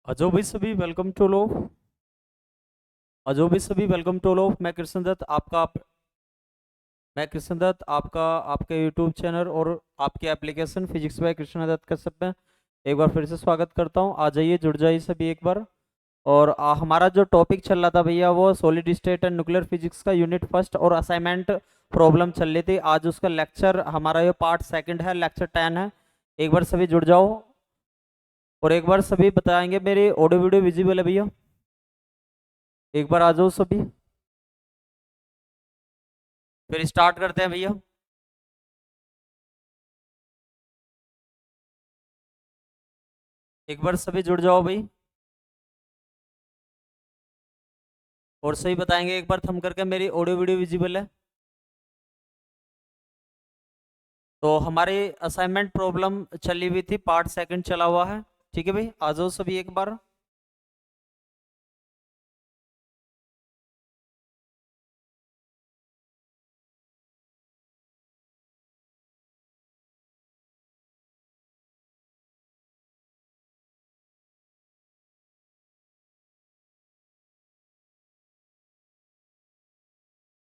अजो भी सभी वेलकम टू लो। अजो भी सभी वेलकम टू लो। मैं कृष्ण दत्त आपका आपके यूट्यूब चैनल और आपके application physics by Krishna Dutt का सब में एक बार फिर से स्वागत करता हूं। आ जाइए, जुड़ जाइए सभी एक बार। और हमारा जो टॉपिक चल रहा था भैया वो solid state and nuclear physics का यूनिट फर्स्ट और असाइनमेंट प्रॉब्लम चल रही थी। आज उसका लेक्चर हमारा ये पार्ट सेकंड है, लेक्चर 10 है। एक बार सभी जुड़ जाओ और एक बार सभी बताएंगे मेरी ऑडियो वीडियो विजिबल है भैया। एक बार आ जाओ सभी, फिर स्टार्ट करते हैं भैया। एक बार सभी जुड़ जाओ भाई और सही बताएंगे। एक बार थम करके मेरी ऑडियो वीडियो विजिबल है। तो हमारी असाइनमेंट प्रॉब्लम चली हुई थी, पार्ट सेकंड चला हुआ है। ठीक है भाई, आ जाओ सभी एक बार।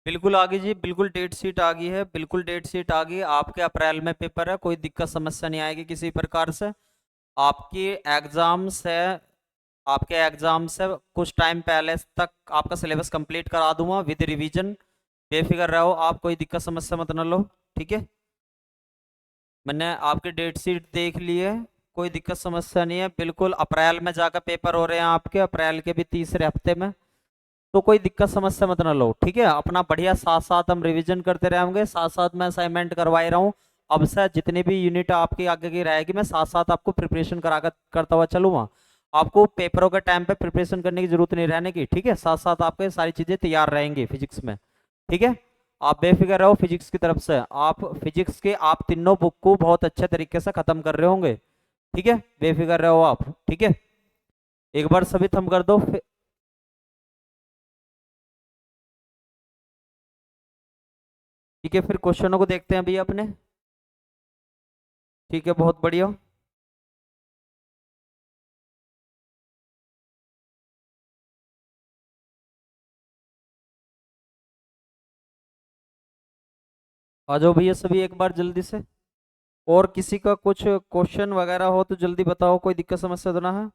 बिल्कुल आ गई जी, बिल्कुल डेट शीट आ गई है, बिल्कुल डेट शीट आ गई। आपके अप्रैल में पेपर है, कोई दिक्कत समस्या नहीं आएगी किसी प्रकार से। आपकी एग्जाम्स है, आपके एग्जाम्स है, कुछ टाइम पहले तक आपका सिलेबस कंप्लीट करा दूंगा विद रिवीजन। बेफिक्र रहो आप, कोई दिक्कत समस्या मत न लो। ठीक है, मैंने आपकी डेट शीट देख ली है, कोई दिक्कत समस्या नहीं है। बिल्कुल अप्रैल में जाकर पेपर हो रहे हैं आपके, अप्रैल के भी तीसरे हफ्ते में। तो कोई दिक्कत समस्या मत ना लो। ठीक है, अपना बढ़िया साथ साथ हम रिवीजन करते रहेंगे, साथ साथ मैं असाइनमेंट करवा ही रहा हूँ। अब से जितनी भी यूनिट आपकी आगे की रहेगी मैं साथ साथ आपको प्रिपरेशन करा करता हुआ चलूंगा। आपको पेपरों के टाइम पे प्रिपरेशन करने की जरूरत नहीं रहने की। ठीक है, साथ साथ आपके सारी चीजें तैयार रहेंगी फिजिक्स में। ठीक है, आप बेफिक्र रहो फिजिक्स की तरफ से। आप फिजिक्स के आप तीनों बुक को बहुत अच्छे तरीके से खत्म कर रहे होंगे। ठीक है, बेफिक्र रहो आप। ठीक है, एक बार सभी थम कर दो ठीक है, फिर क्वेश्चनों को देखते हैं भैया अपने। ठीक है, बहुत बढ़िया। आ जाओ भैया सभी एक बार जल्दी से। और किसी का कुछ क्वेश्चन वगैरह हो तो जल्दी बताओ, कोई दिक्कत समस्या तो ना है।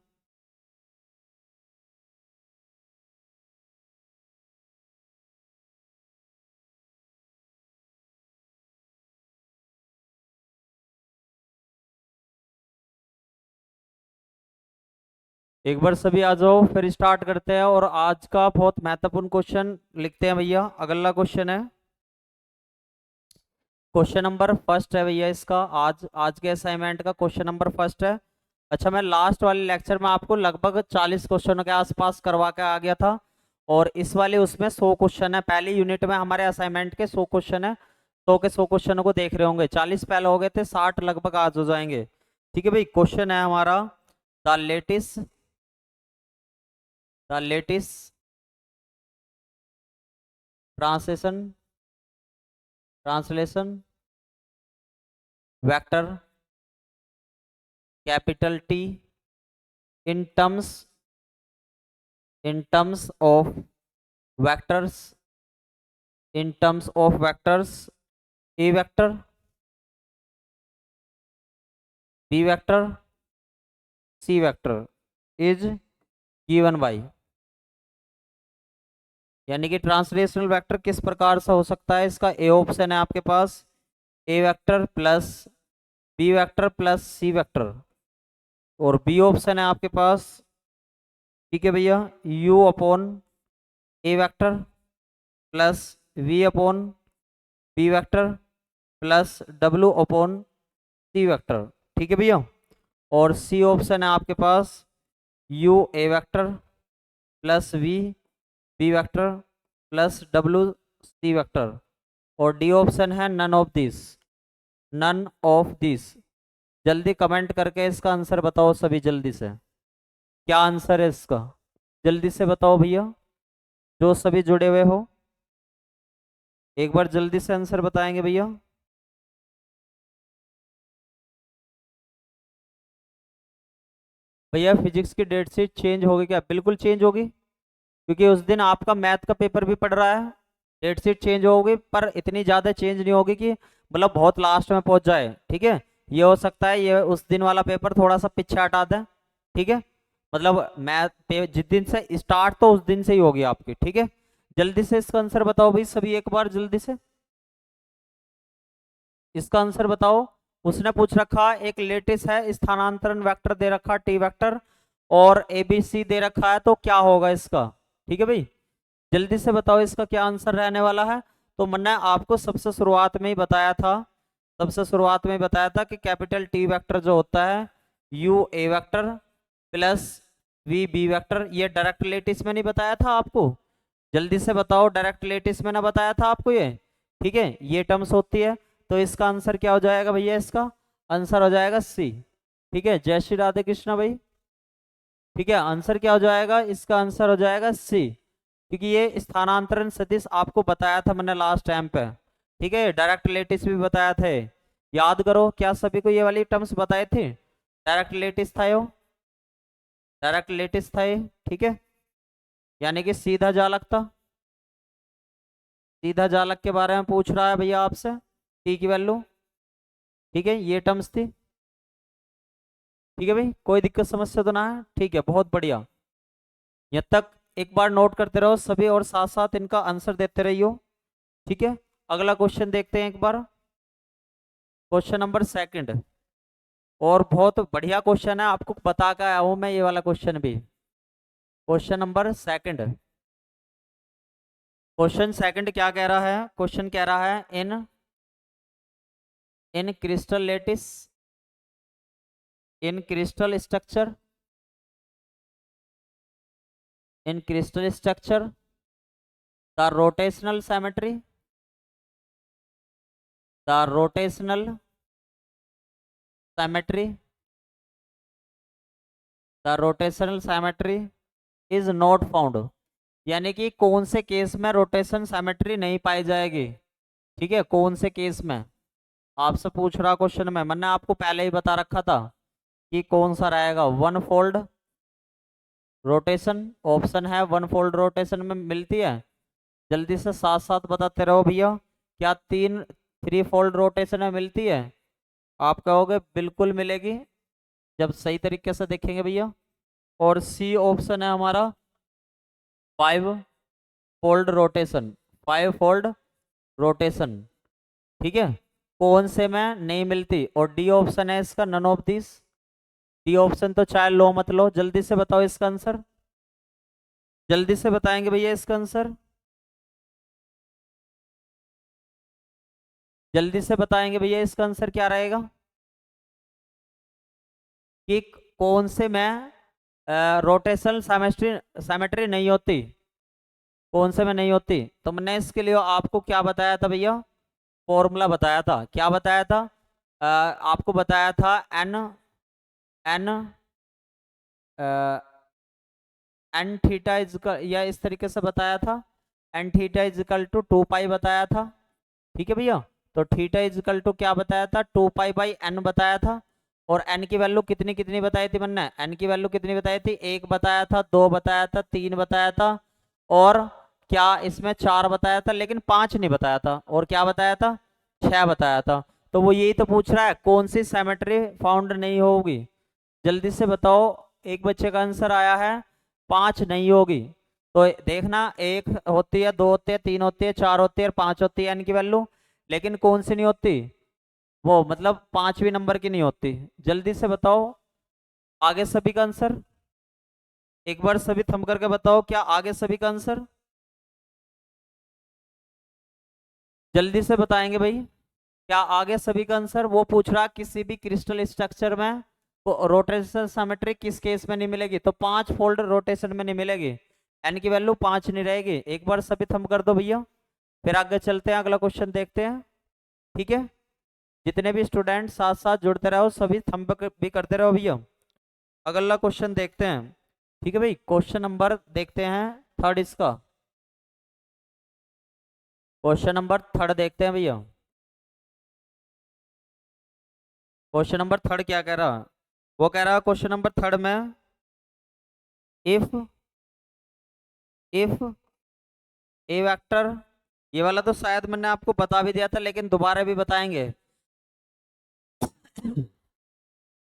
एक बार सभी आ जाओ, फिर स्टार्ट करते हैं। और आज का बहुत महत्वपूर्ण क्वेश्चन लिखते हैं भैया। अगला क्वेश्चन है, क्वेश्चन नंबर फर्स्ट है भैया इसका। आज आज के असाइनमेंट का क्वेश्चन नंबर फर्स्ट है। अच्छा, मैं लास्ट वाले लेक्चर में आपको लगभग 40 क्वेश्चनों के आसपास करवा के आ गया था। और इस वाले उसमें 100 क्वेश्चन है। पहली यूनिट में हमारे असाइनमेंट के 100 क्वेश्चन है। 100 के 100 क्वेश्चनों को देख रहे होंगे। 40 पहले हो गए थे, 60 लगभग आज हो जाएंगे। ठीक है भाई, क्वेश्चन है हमारा, the lattice the lattice translation translation vector capital T in terms of vectors A vector, B vector, C vector is given by. यानी कि ट्रांसलेशनल वेक्टर किस प्रकार से हो सकता है। इसका ए ऑप्शन है आपके पास, A vector plus B vector plus C vector. और बी ऑप्शन है आपके पास, ठीक है भैया, U upon A vector plus V upon B vector plus W upon C vector. ठीक है भैया, और सी ऑप्शन है आपके पास, U A vector plus V B vector plus W C vector. और डी ऑप्शन है नन ऑफ दिस। जल्दी कमेंट करके इसका आंसर बताओ सभी जल्दी से, क्या आंसर है इसका। जल्दी से बताओ भैया, जो सभी जुड़े हुए हो एक बार जल्दी से आंसर बताएंगे भैया। भैया फिजिक्स की डेट शीट चेंज होगी क्या? बिल्कुल चेंज होगी, क्योंकि उस दिन आपका मैथ का पेपर भी पड़ रहा है। डेट शीट चेंज होगी, पर इतनी ज़्यादा चेंज नहीं होगी कि मतलब बहुत लास्ट में पहुंच जाए। ठीक है, ये हो सकता है ये उस दिन वाला पेपर थोड़ा सा पीछे हटा दें। ठीक है, मतलब मैथ जिस दिन से स्टार्ट तो उस दिन से ही होगी आपकी। ठीक है, जल्दी से इसका आंसर बताओ भाई सभी, एक बार जल्दी से इसका आंसर बताओ। उसने पूछ रखा एक लेटिस है, स्थानांतरण वेक्टर दे रखा टी वेक्टर और एबीसी दे रखा है, तो क्या होगा इसका? ठीक है भाई, जल्दी से बताओ इसका क्या आंसर रहने वाला है। तो मैंने आपको सबसे शुरुआत में ही बताया था, सबसे शुरुआत में ही बताया था कि कैपिटल टी वेक्टर जो होता है U A vector plus V B vector, ये डायरेक्ट लेटिस में नहीं बताया था आपको? जल्दी से बताओ, डायरेक्ट लेटिस में ना बताया था आपको ये? ठीक है, ये टर्म्स होती है। तो इसका आंसर क्या हो जाएगा भैया? इसका आंसर हो जाएगा सी। ठीक है, जय श्री राधे कृष्णा भाई। ठीक है, आंसर क्या हो जाएगा? इसका आंसर हो जाएगा सी, क्योंकि ये स्थानांतरण सदिश आपको बताया था मैंने लास्ट टाइम पे। ठीक है, डायरेक्ट लेटिस भी बताया थे, याद करो। क्या सभी को ये वाली टर्म्स बताए थे? डायरेक्ट लेटिस था यो, डायरेक्ट लेटिस था ये। ठीक है, यानी कि सीधा जालक था। सीधा जालक के बारे में पूछ रहा है भैया आपसे, टी की वैल्यू। ठीक है, ये टर्म्स थी। ठीक है भाई, कोई दिक्कत समस्या तो ना है? ठीक है, बहुत बढ़िया। यहाँ तक एक बार नोट करते रहो सभी, और साथ साथ इनका आंसर देते रहियो। ठीक है, अगला क्वेश्चन देखते हैं एक बार, क्वेश्चन नंबर सेकंड। और बहुत बढ़िया क्वेश्चन है, आपको बता के आया हूं मैं ये वाला क्वेश्चन भी। Question number second, question second क्या कह रहा है? क्वेश्चन कह रहा है in in crystal lattice, in crystal structure, in crystal structure the rotational symmetry, the rotational symmetry, the rotational symmetry is not found. यानी कि कौन से केस में रोटेशन सिमेट्री नहीं पाई जाएगी? ठीक है, कौन से केस में आपसे पूछ रहा क्वेश्चन में। मैंने आपको पहले ही बता रखा था कि कौन सा रहेगा। वन फोल्ड रोटेशन ऑप्शन है, वन फोल्ड रोटेशन में मिलती है। जल्दी से साथ साथ बताते रहो भैया, क्या तीन थ्री फोल्ड रोटेशन में मिलती है? आप कहोगे बिल्कुल मिलेगी, जब सही तरीके से देखेंगे भैया। और सी ऑप्शन है हमारा five fold rotation, five fold rotation. ठीक है, कौन से में नहीं मिलती? और डी ऑप्शन है इसका none of this. D option तो चाहे लो मत लो, जल्दी से बताओ इसका आंसर। जल्दी से बताएंगे भैया इसका आंसर, जल्दी से बताएंगे भैया इसका आंसर क्या रहेगा? कि कौन से में रोटेशनल साइमेट्री नहीं होती, कौन से में नहीं होती? तो मैंने इसके लिए आपको क्या बताया था भैया? फॉर्मूला बताया था। क्या बताया था? आपको बताया था N N N theta is, या इस तरीके से बताया था, N theta is equal to 2 pi बताया था। ठीक है भैया, तो थीटा इज इक्वल टू क्या बताया था? 2 पाई/n बताया था। और n की वैल्यू कितनी कितनी बताई थी मैंने? n की वैल्यू कितनी बताई थी? 1 बताया था, 2 बताया था, 3 बताया था, और क्या इसमें 4 बताया था, लेकिन 5 नहीं बताया था। और क्या बताया था? 6 बताया था। तो वो यही तो पूछ रहा है, कौन सी सिमेट्री फाउंड नहीं होगी? जल्दी से बताओ। एक बच्चे का आंसर आया है 5 नहीं होगी। तो देखना, एक होती है, दो होती है, तीन होती है, चार होती है, और 5 होती है n की वैल्यू, लेकिन कौन सी नहीं होती? वो मतलब पांचवी नंबर की नहीं होती। जल्दी से बताओ आगे सभी का आंसर, एक बार सभी थम करके बताओ क्या आगे सभी का आंसर? जल्दी से बताएंगे भाई, क्या आगे सभी का आंसर? वो पूछ रहा किसी भी क्रिस्टल स्ट्रक्चर में रोटेशन सिमेट्री किस केस में नहीं मिलेगी? तो 5 फोल्ड रोटेशन में नहीं मिलेगी, एन की वैल्यू 5 नहीं रहेगी। एक बार सभी थम कर दो भैया, फिर आगे चलते हैं, अगला क्वेश्चन देखते हैं। ठीक है, जितने भी स्टूडेंट साथ साथ जुड़ते रहो, सभी थम भी करते रहो भैया। अगला क्वेश्चन देखते हैं। ठीक है भाई, क्वेश्चन नंबर देखते हैं थर्ड इसका, क्वेश्चन नंबर थर्ड देखते हैं भैया। क्वेश्चन नंबर थर्ड क्या कह रहा है? वो कह रहा है क्वेश्चन नंबर थर्ड में, इफ इफ ए वेक्टर, ये वाला तो शायद मैंने आपको बता भी दिया था लेकिन दोबारा भी बताएंगे।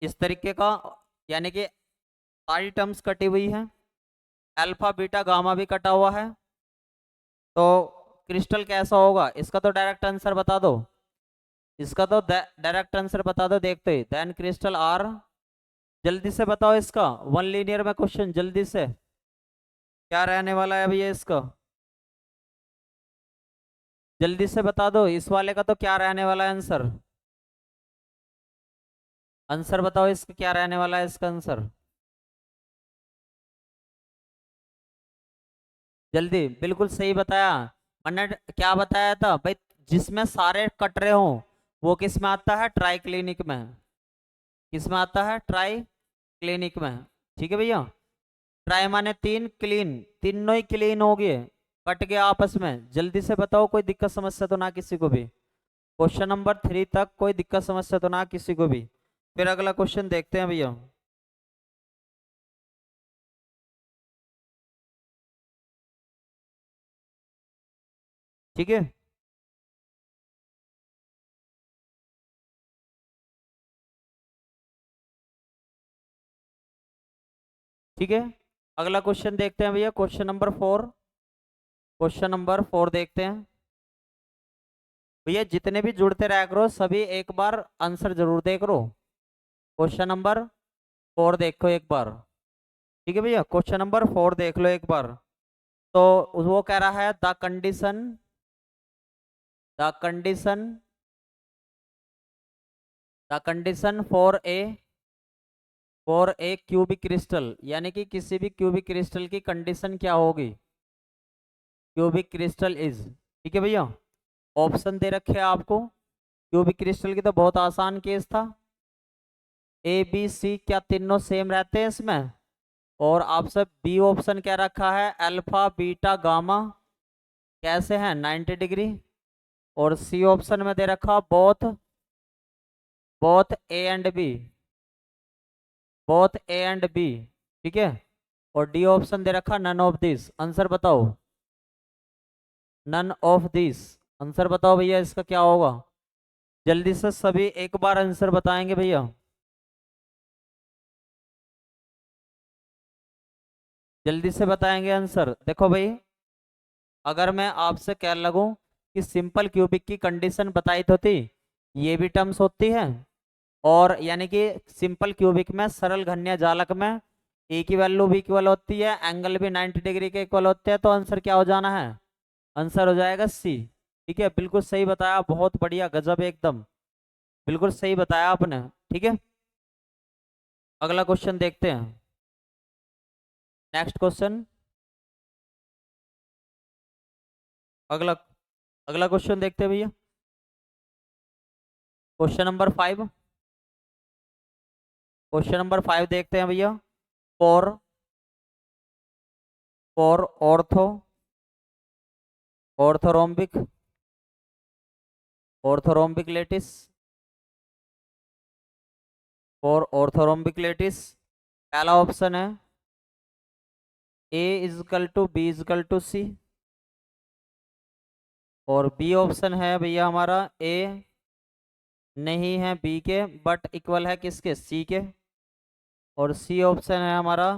इस तरीके का, यानी कि सारी टर्म्स कटी हुई है, अल्फा बीटा गामा भी कटा हुआ है, तो क्रिस्टल कैसा होगा, इसका तो डायरेक्ट आंसर बता दो, इसका तो डायरेक्ट आंसर बता दो देखते ही। देन क्रिस्टल आर, जल्दी से बताओ इसका, वन लीनियर में क्वेश्चन, जल्दी से क्या रहने वाला है भैया इसका, जल्दी से बता दो इस वाले का तो क्या रहने वाला है आंसर, आंसर बताओ इसका क्या रहने वाला है इसका आंसर, जल्दी। बिल्कुल सही बताया, मैंने क्या बताया था भाई, जिसमें सारे कट रहे हो वो किस में आता है, ट्राई क्लिनिक में, किस में आता है, ट्राई क्लिनिक में। ठीक है भैया, ट्राई माने तीन, क्लीन, तीनों ही क्लीन हो गए, कट गया आपस में। जल्दी से बताओ, कोई दिक्कत समस्या तो ना किसी को भी, क्वेश्चन नंबर 3 तक कोई दिक्कत समस्या तो ना किसी को भी। फिर अगला क्वेश्चन देखते हैं भैया। ठीक है, ठीक है, अगला क्वेश्चन देखते हैं भैया, क्वेश्चन नंबर 4, क्वेश्चन नंबर 4 देखते हैं भैया। जितने भी जुड़ते रहा करो सभी एक बार आंसर जरूर देख लो, क्वेश्चन नंबर 4 देखो एक बार। ठीक है भैया, क्वेश्चन नंबर 4 देख लो एक बार। तो वो कह रहा है the condition for a cubic crystal, यानी कि किसी भी क्यूबिक क्रिस्टल की कंडीशन क्या होगी, क्यूबिक क्रिस्टल इज। ठीक है भैया, ऑप्शन दे रखे हैं आपको, क्यूबिक क्रिस्टल की तो बहुत आसान केस था, ए बी सी क्या तीनों सेम रहते हैं इसमें, और आपसे बी ऑप्शन क्या रखा है, अल्फा बीटा गामा कैसे हैं 90 डिग्री, और सी ऑप्शन में दे रखा both both A and B, both A and B. ठीक है, और डी ऑप्शन दे रखा नन ऑफ दिस। आंसर बताओ, नन ऑफ दिस, आंसर बताओ भैया इसका क्या होगा, जल्दी से सभी एक बार आंसर बताएंगे भैया, जल्दी से बताएंगे आंसर। देखो भाई, अगर मैं आपसे कह लगूं कि सिंपल क्यूबिक की कंडीशन बताई तो थी, ये भी टर्म्स होती है, और यानी कि सिंपल क्यूबिक में सरल घन्या जालक में ए की वैल्यू भी इक्वल होती है, एंगल भी 90 डिग्री के इक्वल होते हैं, तो आंसर क्या हो जाना है, आंसर हो जाएगा सी। ठीक है, बिल्कुल सही बताया, बहुत बढ़िया, गजब एकदम, बिल्कुल सही बताया आपने। ठीक है, अगला क्वेश्चन देखते हैं, नेक्स्ट क्वेश्चन, अगला अगला क्वेश्चन देखते हैं भैया, क्वेश्चन नंबर 5, क्वेश्चन नंबर 5 देखते हैं भैया। For for orthorhombic orthorhombic lattice, for orthorhombic lattice पहला ऑप्शन है A equal to B equal to C, और बी ऑप्शन है भैया हमारा ए नहीं है बी के, बट इक्वल है किसके, सी के, और सी ऑप्शन है हमारा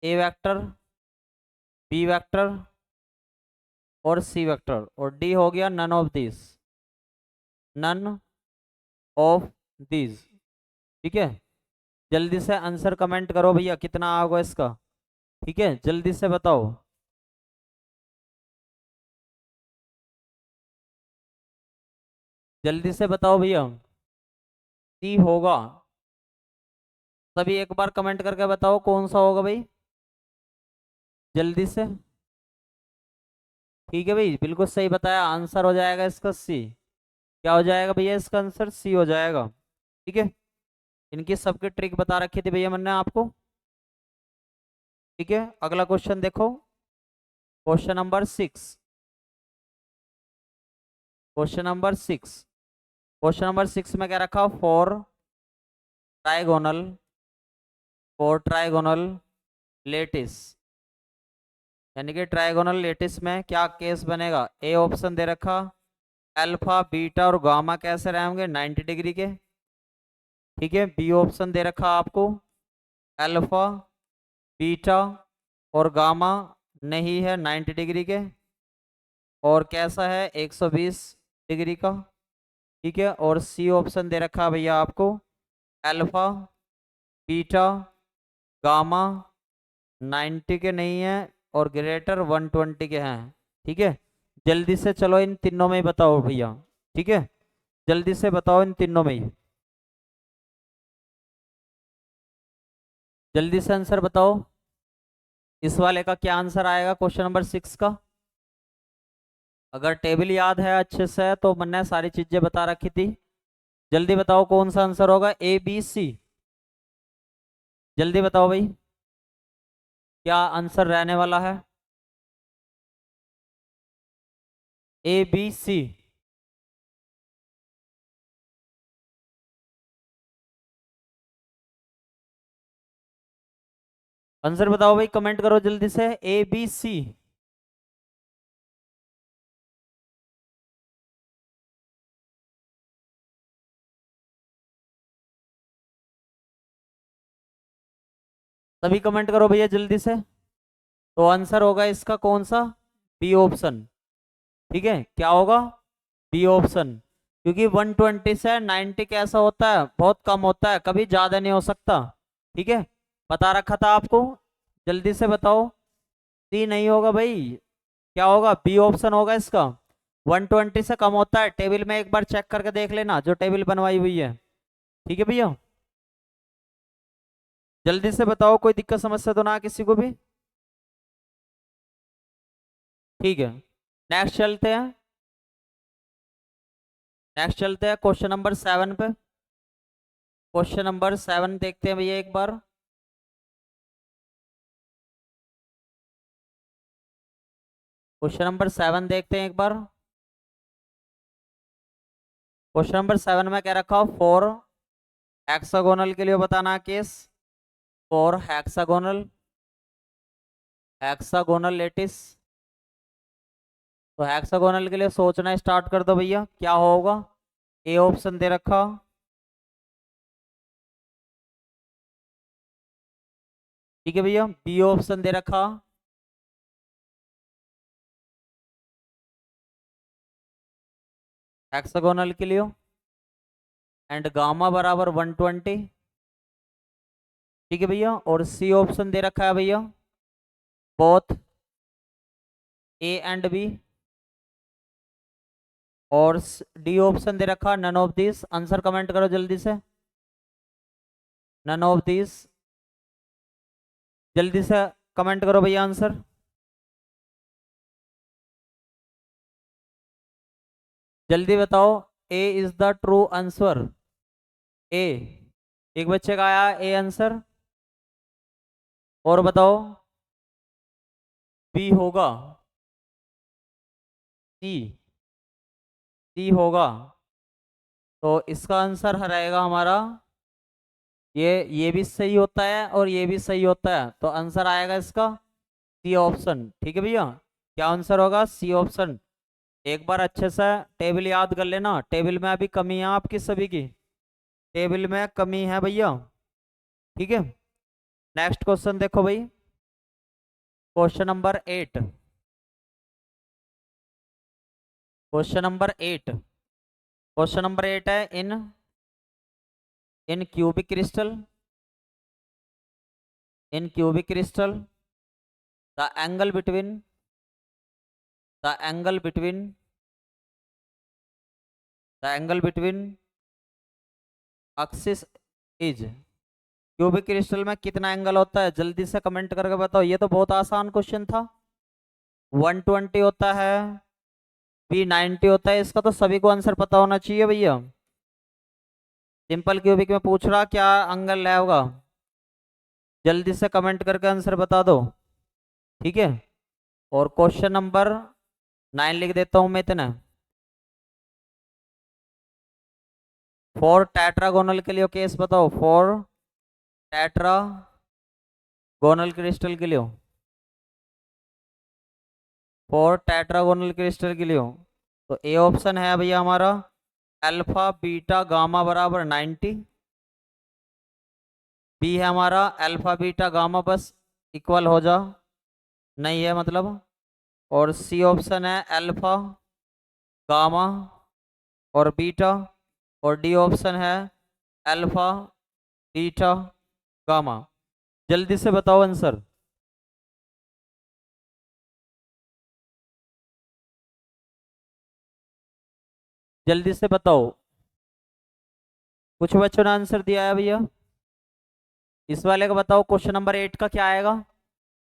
ए वेक्टर, बी वेक्टर और सी वेक्टर, और डी हो गया none of this, none of this. ठीक है, जल्दी से आंसर कमेंट करो भैया, कितना होगा इसका, ठीक है, जल्दी से बताओ, जल्दी से बताओ भैया, सी होगा, सभी एक बार कमेंट करके बताओ कौन सा होगा भाई, जल्दी से। ठीक है भाई, बिल्कुल सही बताया, आंसर हो जाएगा इसका सी। क्या हो जाएगा भैया इसका आंसर, सी हो जाएगा। ठीक है, इनकी सबकी ट्रिक बता रखी थी भैया मैंने आपको। ठीक है, अगला क्वेश्चन देखो, question number 6, question number 6, question number 6 में क्या रखा, for trigonal for trigonal lattice, यानी कि ट्राइगोनल लेटिस में क्या केस बनेगा? ए ऑप्शन दे रखा, अल्फा बीटा और गामा कैसे रहेंगे? 90 डिग्री के। ठीक है, बी ऑप्शन दे रखा आपको, अल्फा बीटा और गामा नहीं है 90 डिग्री के, और कैसा है? 120 डिग्री का। ठीक है, और सी ऑप्शन दे रखा है भैया आपको, अल्फा बीटा गामा 90 के नहीं है और ग्रेटर 120 के हैं। ठीक है, जल्दी से चलो इन तीनों में ही बताओ भैया। ठीक है, जल्दी से बताओ इन तीनों में ही, जल्दी से आंसर बताओ। इस वाले का क्या आंसर आएगा क्वेश्चन नंबर 6 का? अगर टेबल याद है अच्छे से तो मैंने सारी चीजें बता रखी थी। जल्दी बताओ कौन सा आंसर होगा, ए बी सी? जल्दी बताओ भाई, क्या आंसर रहने वाला है? A B C? आंसर बताओ भाई, कमेंट करो जल्दी से, ए बी सी? सभी कमेंट करो भैया जल्दी से। तो आंसर होगा इसका कौन सा? B option. ठीक है, क्या होगा? बी ऑप्शन, क्योंकि 120 से 90 कैसा होता है? बहुत कम होता है, कभी ज्यादा नहीं हो सकता। ठीक है, बता रखा था आपको। जल्दी से बताओ, सी नहीं होगा भाई, क्या होगा? बी ऑप्शन होगा इसका। 120 से कम होता है, टेबल में एक बार चेक करके देख लेना, जो टेबल बनवाई हुई है। ठीक है भैया, जल्दी से बताओ, कोई दिक्कत समस्या तो ना किसी को भी? ठीक है, नेक्स्ट चलते हैं। नेक्स्ट चलते हैं क्वेश्चन नंबर 7 पे। क्वेश्चन नंबर 7 देखते हैं भैया एक बार। क्वेश्चन नंबर 7 देखते हैं एक बार। क्वेश्चन नंबर 7 में क्या रखा हो? फोर हेक्सागोनल के लिए बताना case, for hexagonal, hexagonal lattice. तो हेक्सागोनल के लिए सोचना स्टार्ट कर दो भैया, क्या होगा? ए ऑप्शन दे रखा, ठीक है भैया, बी ऑप्शन दे रखा, हेक्सागोनल के लिए, एंड गामा बराबर 120। ठीक है भैया, और सी ऑप्शन दे रखा है भैया, बोथ ए एंड बी, और डी ऑप्शन दे रखा none of this. Answer comment करो जल्दी से, नन ऑफ दिस। जल्दी से कमेंट करो भैया आंसर। जल्दी बताओ, ए इज द ट्रू आंसर। ए, एक बच्चे का आया ए आंसर, और बताओ बी होगा, सी, सी होगा। तो इसका आंसर रहेगा हमारा, ये भी सही होता है और ये भी सही होता है, तो आंसर आएगा इसका सी ऑप्शन। ठीक है भैया, क्या आंसर होगा? C option. एक बार अच्छे से टेबल याद कर लेना, टेबल में अभी कमी है आपकी सभी की, टेबल में कमी है भैया। ठीक है, नेक्स्ट क्वेश्चन देखो भाई, question number 8। Question number 8, question number 8 है, in cubic crystal, in cubic crystal the angle between, the angle between, the angle between axis is, cubic crystal में कितना एंगल होता है? जल्दी से कमेंट करके बताओ, ये तो बहुत आसान क्वेश्चन था। 120 होता है, बी 90 होता है, इसका तो सभी को आंसर पता होना चाहिए भैया। सिंपल क्यूबिक में पूछ रहा क्या एंगल है होगा, जल्दी से कमेंट करके आंसर बता दो। ठीक है, और क्वेश्चन नंबर 9 लिख देता हूं मैं इतना, फोर टेट्रागोनल के लिए केस बताओ, फोर टेट्रा गोनल क्रिस्टल के लिए हो, 4 टेट्रागोनल क्रिस्टल के लिए हो, तो ए ऑप्शन है भैया हमारा अल्फा बीटा गामा बराबर 90। बी है हमारा अल्फा बीटा गामा बस इक्वल हो जा, नहीं है मतलब। और सी ऑप्शन है अल्फा गामा और बीटा। और डी ऑप्शन है अल्फा बीटा गामा। जल्दी से बताओ आंसर। जल्दी से बताओ। कुछ बच्चों ने आंसर दिया है भैया। इस वाले का बताओ, क्वेश्चन नंबर 8 का क्या आएगा।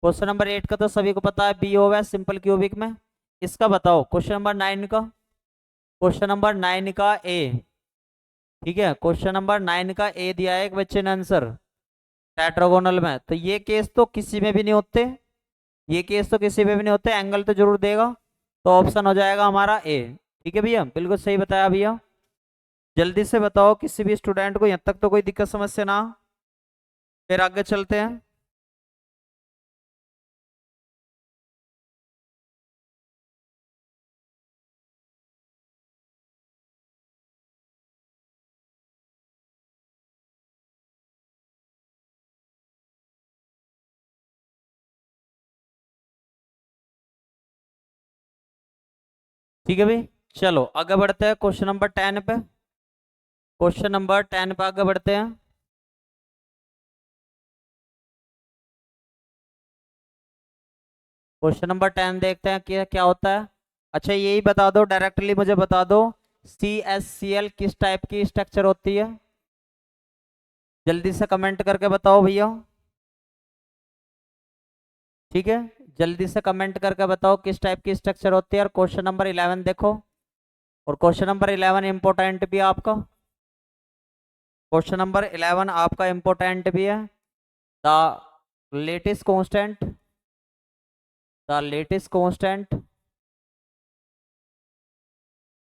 क्वेश्चन नंबर 8 का तो सभी को पता है, बी होगा सिंपल क्यूबिक में। इसका बताओ क्वेश्चन नंबर 9 का। क्वेश्चन नंबर 9 का ए। ठीक है, क्वेश्चन नंबर 9 का ए दिया है एक बच्चे ने आंसर टेट्रागोनल में। तो ये केस तो किसी में भी नहीं होते, ये केस तो किसी में भी नहीं होते, एंगल तो जरूर देगा। तो ऑप्शन हो जाएगा हमारा ए। ठीक है भैया, बिल्कुल सही बताया भैया। जल्दी से बताओ, किसी भी स्टूडेंट को यहाँ तक तो कोई दिक्कत समस्या ना हो। फिर आगे चलते हैं। ठीक है भाई, चलो आगे बढ़ते हैं क्वेश्चन नंबर 10 पे। क्वेश्चन नंबर 10 पे आगे बढ़ते हैं। क्वेश्चन नंबर 10 देखते हैं क्या क्या होता है। अच्छा यही बता दो, डायरेक्टली मुझे बता दो, CaCl किस टाइप की स्ट्रक्चर होती है। जल्दी से कमेंट करके बताओ भैया। ठीक है, जल्दी से कमेंट करके बताओ किस टाइप की स्ट्रक्चर होती है। और क्वेश्चन नंबर 11 देखो, और क्वेश्चन नंबर 11 इंपॉर्टेंट भी है आपका। क्वेश्चन नंबर 11 आपका इंपॉर्टेंट भी है। The latest constant, the latest constant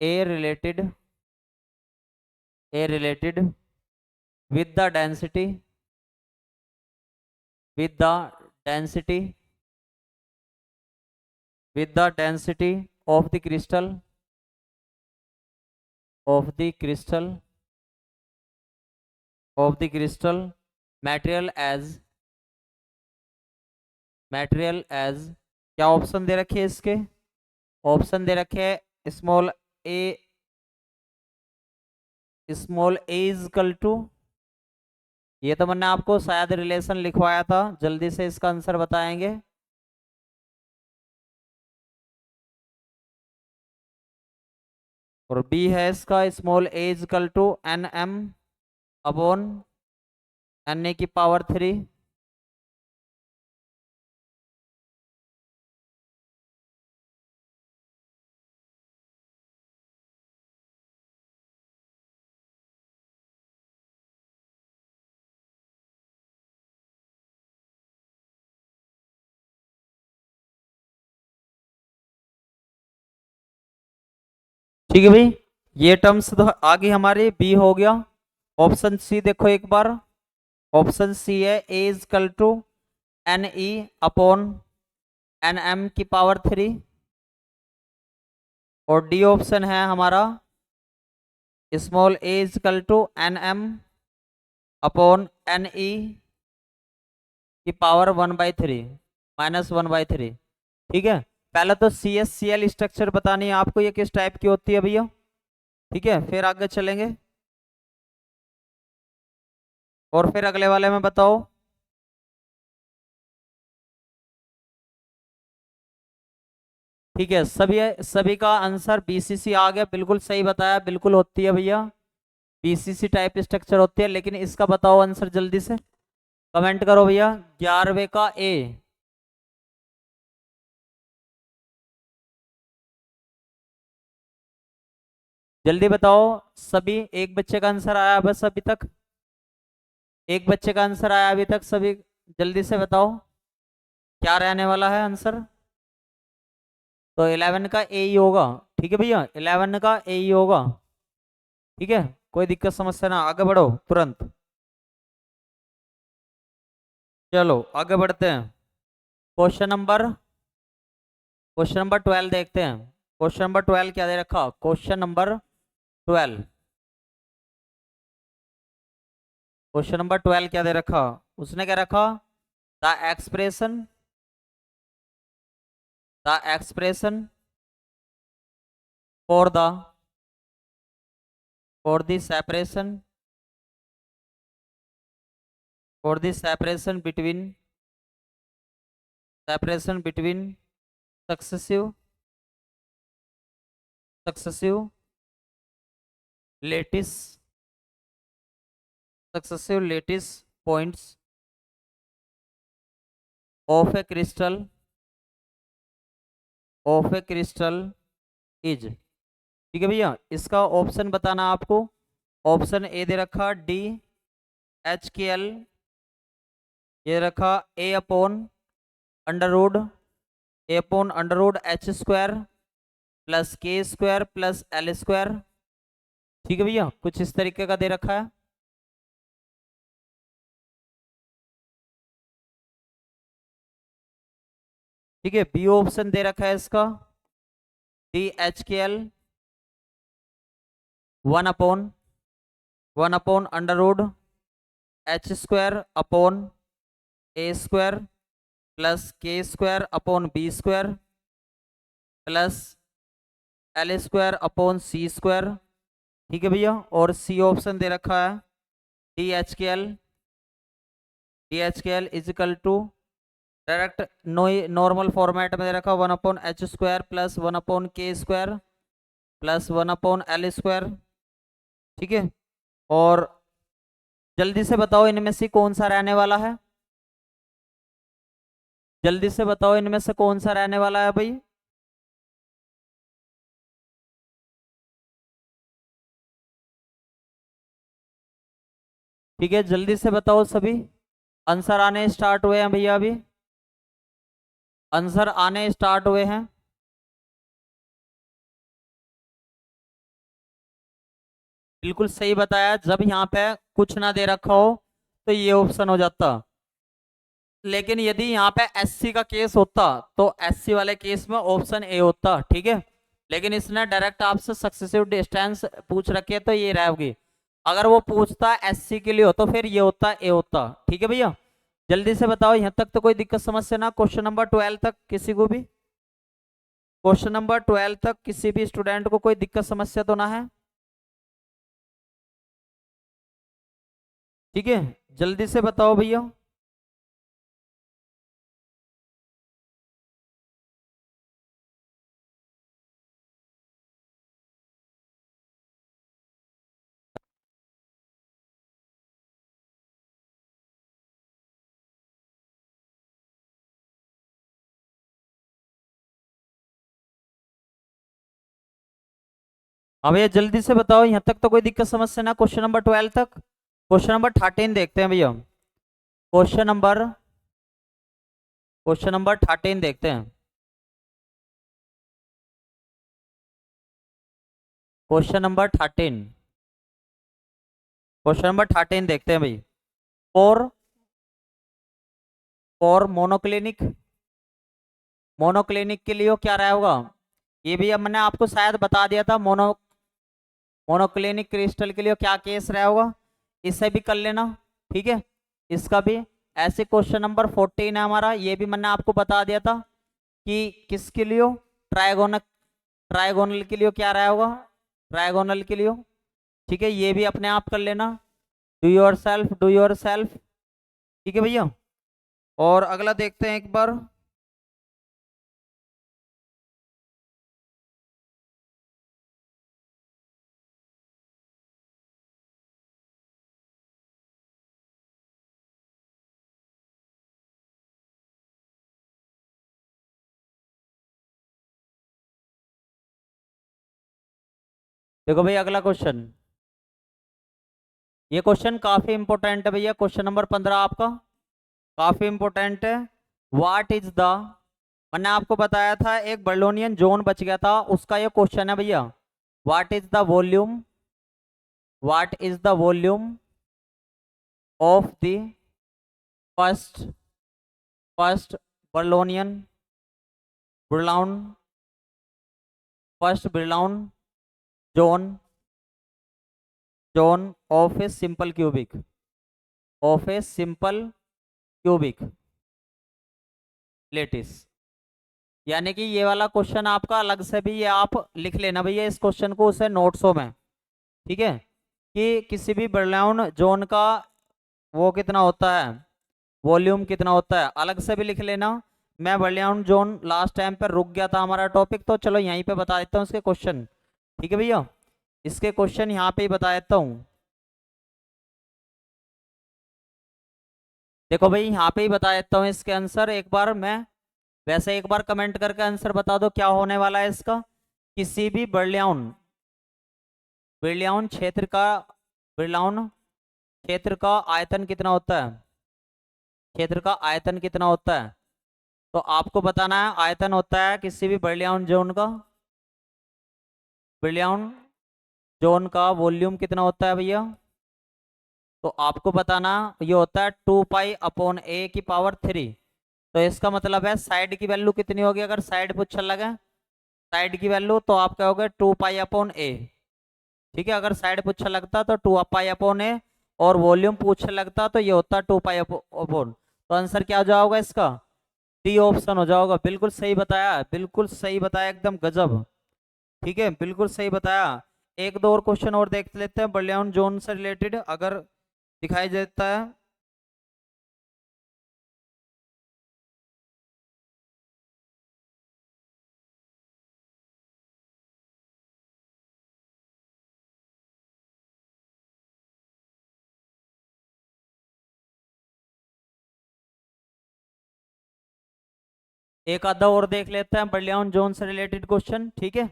A related, A related with the density, with the density, with the density of the crystal, of the crystal, of the crystal material as, material as, क्या option दे रखे हैं इसके। Option दे रखे हैं small A, small A equal to, ये तो मैंने आपको शायद रिलेशन लिखवाया था। जल्दी से इसका आंसर बताएंगे। और बी है इसका small A equal to NM अपॉन Na की पावर 3। ठीक है भाई, ये टर्म्स तो आ गई हमारी, बी हो गया। ऑप्शन सी देखो एक बार। ऑप्शन सी है A equal to Ne upon NM की पावर 3। और डी ऑप्शन है हमारा small A equal to NM upon Ne की पावर 1/3, -1/3। ठीक है, पहले तो CaCl स्ट्रक्चर बतानी है आपको, ये किस टाइप की होती है भैया। ठीक है, फिर आगे चलेंगे। और फिर अगले वाले में बताओ। ठीक है, सभी सभी का आंसर BCC आ गया, बिल्कुल सही बताया, बिल्कुल होती है भैया। BCC टाइप स्ट्रक्चर होती है, लेकिन इसका बताओ आंसर जल्दी से कमेंट करो भैया। 11वें का ए। जल्दी बताओ सभी, एक बच्चे का आंसर आया बस अभी तक, एक बच्चे का आंसर आया अभी तक सभी। जल्दी से बताओ क्या रहने वाला है आंसर। तो 11 का ए ही होगा। ठीक है भैया, 11 का ए ही होगा। ठीक है, कोई दिक्कत समस्या ना, आगे बढ़ो तुरंत। चलो आगे बढ़ते हैं। क्वेश्चन नंबर 12 देखते हैं। क्वेश्चन नंबर 12 क्या दे रखा? क्वेश्चन नंबर 12, क्वेश्चन नंबर 12 क्या दे रखा? उसने क्या रखा? The expression, the expression for the, for the separation, for the separation between successive, successive lattice, successive lattice points of a crystal, of a crystal is. ठीक है भैया, इसका ऑप्शन बताना आपको। ऑप्शन ए दे रखा डी एच के एल, ये रखा A upon under root, A upon under root H square plus K square plus L square. ठीक है भैया, कुछ इस तरीके का दे रखा है। ठीक है, बी ऑप्शन दे रखा है इसका D H K L one upon under root H square upon A square plus K square upon B square plus L square upon C square. ठीक है भैया, और सी ऑप्शन दे रखा है D H K L, D H K L equal to direct normal format में दे रखा 1/h² plus 1/k² plus 1/l²। ठीक है, और जल्दी से बताओ इनमें से कौन सा रहने वाला है? जल्दी से बताओ इनमें से कौन सा रहने वाला है भाई? ठीक है, जल्दी से बताओ सभी। आंसर आने स्टार्ट हुए हैं भैया, अभी आंसर आने स्टार्ट हुए हैं। बिल्कुल सही बताया, जब यहाँ पे कुछ ना दे रखा हो तो ये ऑप्शन हो जाता। लेकिन यदि यहाँ पे एससी का केस होता तो एससी वाले केस में ऑप्शन ए होता। ठीक है, लेकिन इसने डायरेक्ट आपसे सक्सेसिव डिस्टेंस पूछ रखी है तो ये रहेगी। अगर वो पूछता एससी के लिए हो तो फिर ये होता, ए होता। ठीक है भैया, जल्दी से बताओ यहाँ तक तो कोई दिक्कत समस्या ना? क्वेश्चन नंबर 12 तक किसी को भी, क्वेश्चन नंबर 12 तक किसी भी स्टूडेंट को कोई दिक्कत समस्या तो ना है? ठीक है, जल्दी से बताओ भैया। हाँ भैया, जल्दी से बताओ यहाँ तक तो कोई दिक्कत समस्या ना? क्वेश्चन नंबर 12 तक। क्वेश्चन नंबर 13 देखते हैं भैया। क्वेश्चन नंबर, क्वेश्चन नंबर 13 देखते हैं। क्वेश्चन नंबर 13, क्वेश्चन नंबर 13 देखते हैं भाई। फॉर, फॉर मोनोक्लिनिक, मोनोक्लिनिक के लिए क्या रहा होगा? ये भी अब मैंने आपको शायद बता दिया था। मोनोक्लिनिक क्रिस्टल के लिए क्या केस रहा होगा, इसे भी कर लेना। ठीक है, इसका भी ऐसे क्वेश्चन नंबर 14 है हमारा, ये भी मैंने आपको बता दिया था कि किसके लिए? ट्राइगोनल, ट्राइगोनल के लिए क्या रहा होगा? ट्राइगोनल के लिए। ठीक है, ये भी अपने आप कर लेना। Do your self, do your self. ठीक है भैया, और अगला देखते हैं एक बार। देखो भाई अगला क्वेश्चन, ये क्वेश्चन काफी इंपॉर्टेंट है भैया। क्वेश्चन नंबर 15 आपका काफी इंपॉर्टेंट है। व्हाट इज द, मैंने आपको बताया था एक बर्लोनियन जोन बच गया था, उसका ये क्वेश्चन है भैया। What is the volume, what is the volume of the first first Brillouin Brillouin first Brillouin zone zone of a simple cubic of a simple cubic lattice. यानी कि ये वाला क्वेश्चन आपका अलग से भी, ये आप लिख लेना भैया इस क्वेश्चन को उसे नोट्सों में, ठीक है, कि किसी भी बर्लियन जोन का वो कितना होता है, वॉल्यूम कितना होता है, अलग से भी लिख लेना। मैं बर्लियन जोन लास्ट टाइम पर रुक गया था हमारा टॉपिक, तो चलो यहीं पे बता देता हूँ इसके क्वेश्चन, ठीक है भैया, इसके क्वेश्चन यहाँ पे ही बता देता हूँ। देखो भाई यहाँ पे ही बता देता हूँ इसके आंसर एक बार मैं, वैसे एक बार कमेंट करके आंसर बता दो क्या होने वाला है इसका। किसी भी बर्लियन बिरलियन क्षेत्र का बिरलाउन क्षेत्र का आयतन कितना होता है, क्षेत्र का आयतन कितना होता है, तो आपको बताना है आयतन होता है किसी भी बर्लियन जोन का, बर्लियन जोन का वॉल्यूम कितना होता है भैया, तो आपको बताना ये होता है 2 पाई अपॉन a की पावर 3। तो इसका मतलब है साइड की वैल्यू कितनी होगी, अगर साइड पूछने लगे साइड की वैल्यू तो आप कहोगे 2 पाई अपॉन a, ठीक है, अगर साइड पूछने लगता तो 2 पाई अपॉन a, और वॉल्यूम पूछने लगता तो ये होता 2 पाई अपॉन। तो आंसर क्या हो जाएगा इसका, डी ऑप्शन हो जाएगा। बिल्कुल सही बताया, बिल्कुल सही बताया, एकदम गजब, ठीक है, बिल्कुल सही बताया। एक दो और क्वेश्चन और देख लेते हैं बर्लियन जोन से रिलेटेड अगर दिखाई देता है। एक आधा और देख लेते हैं बर्लियन जोन से रिलेटेड क्वेश्चन, ठीक है,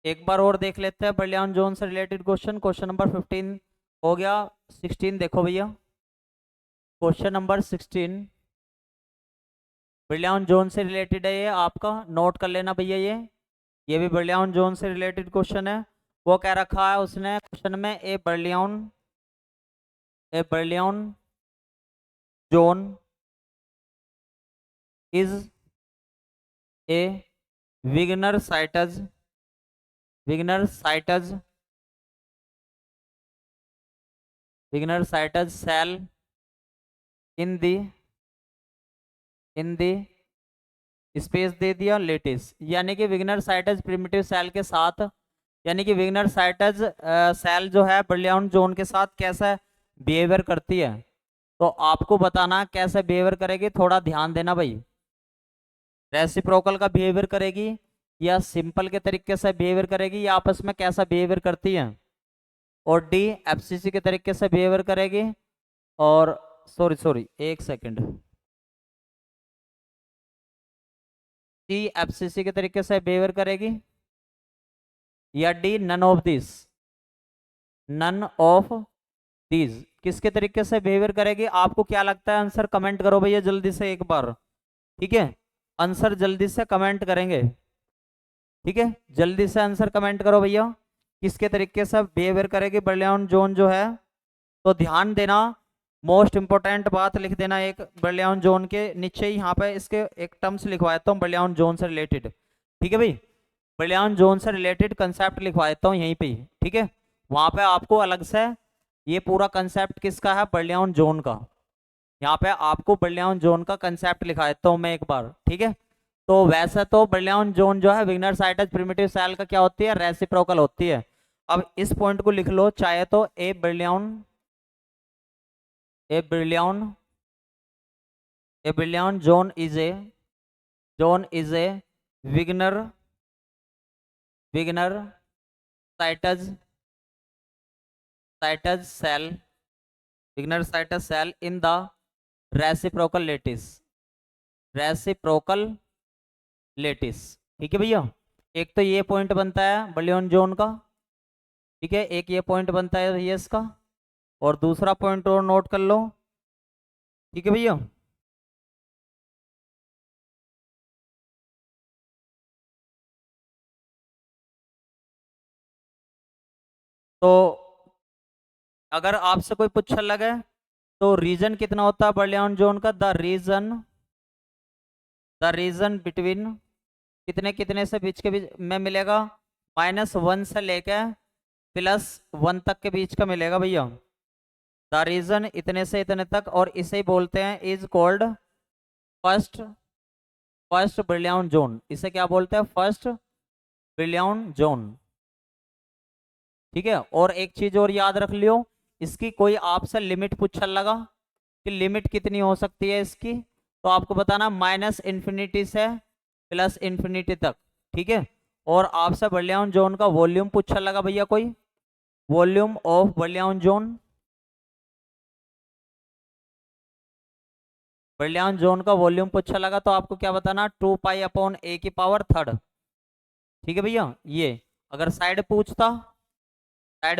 एक बार और देख लेते हैं बर्लियन जोन से रिलेटेड क्वेश्चन। क्वेश्चन नंबर 15 हो गया, 16 देखो भैया, क्वेश्चन नंबर 16 बर्लियन जोन से रिलेटेड है, ये आपका नोट कर लेना भैया, ये भी बर्लियन जोन से रिलेटेड क्वेश्चन है। वो कह रखा है उसने क्वेश्चन में, a Brillouin zone is a Wigner Seitz Wigner Seitz Wigner साइटज cell in the in the space दे दिया लेटिस। यानी कि विग्नर साइटज प्रिमिटिव सेल के साथ, यानी कि विग्नर साइटज सेल जो है बर्लियन जोन के साथ कैसा बिहेवियर करती है, तो आपको बताना कैसे बिहेवियर करेगी, थोड़ा ध्यान देना भाई। रेसिप्रोकल का बिहेवियर करेगी या सिंपल के तरीके से बिहेवियर करेगी, या आपस में कैसा बिहेवियर करती है, और डी एफसीसी के तरीके से बिहेवियर करेगी, और सॉरी सॉरी एक सेकंड, डी एफसीसी के तरीके से बिहेवियर करेगी, या डी नन ऑफ दीज किसके तरीके से बिहेवियर करेगी। आपको क्या लगता है आंसर, कमेंट करो भैया जल्दी से एक बार, ठीक है, आंसर जल्दी से कमेंट करेंगे, ठीक है, जल्दी से आंसर कमेंट करो भैया, किसके तरीके से बिहेवियर करेगी बर्लियन जोन जो है। तो ध्यान देना, मोस्ट इंपोर्टेंट बात लिख देना एक बर्लियन जोन के नीचे ही, यहाँ पे इसके एक टर्म्स लिखवा देता हूँ बर्लियन जोन से रिलेटेड, ठीक है भाई, बर्लियन जोन से रिलेटेड कंसेप्ट लिखवा देता हूँ यहीं पे ही, ठीक है, वहां पे आपको अलग से ये पूरा कंसेप्ट किसका है, बर्लियन जोन का, यहाँ पे आपको बर्लियन जोन का कंसेप्ट लिखा देता हूँ मैं एक बार, ठीक है। तो वैसे तो बर्लियन जोन जो है विग्नर साइटस प्रिमिटिव सेल का क्या होती है, रेसिप्रोकल होती है। अब इस पॉइंट को लिख लो चाहे तो, a Brillouin zone is a Wigner Wigner Seitz Seitz cell Wigner Seitz cell in the reciprocal lattice reciprocal lattice, ठीक है भैया। एक तो ये पॉइंट बनता है बर्लियन जोन का, ठीक है, एक ये पॉइंट बनता है भैया इसका, और दूसरा पॉइंट और नोट कर लो, ठीक है भैया। तो अगर आपसे कोई पूछने लगे तो रीजन कितना होता है बर्लियन जोन का, the region the region between कितने कितने से बीच के बीच में मिलेगा, -1 से लेके +1 तक के बीच का मिलेगा भैया। द रीजन इतने से इतने तक, और इसे ही बोलते हैं is called first first brilliant zone. इसे क्या बोलते हैं, फर्स्ट ब्रिलियंट जोन। ठीक है, और एक चीज और याद रख लियो, इसकी कोई आपसे लिमिट पूछने लगा कि लिमिट कितनी हो सकती है इसकी, तो आपको बताना -इन्फिनिटी से +इन्फिनिटी तक। ठीक है, और आपसे ब्रिलियंट जोन का वॉल्यूम पूछने लगा भैया कोई, volume of brilliant zone, brilliant zone का वॉल्यूम पूछा लगा तो आपको क्या बताना, 2π/a⁻3। ठीक है भैया, ये अगर साइड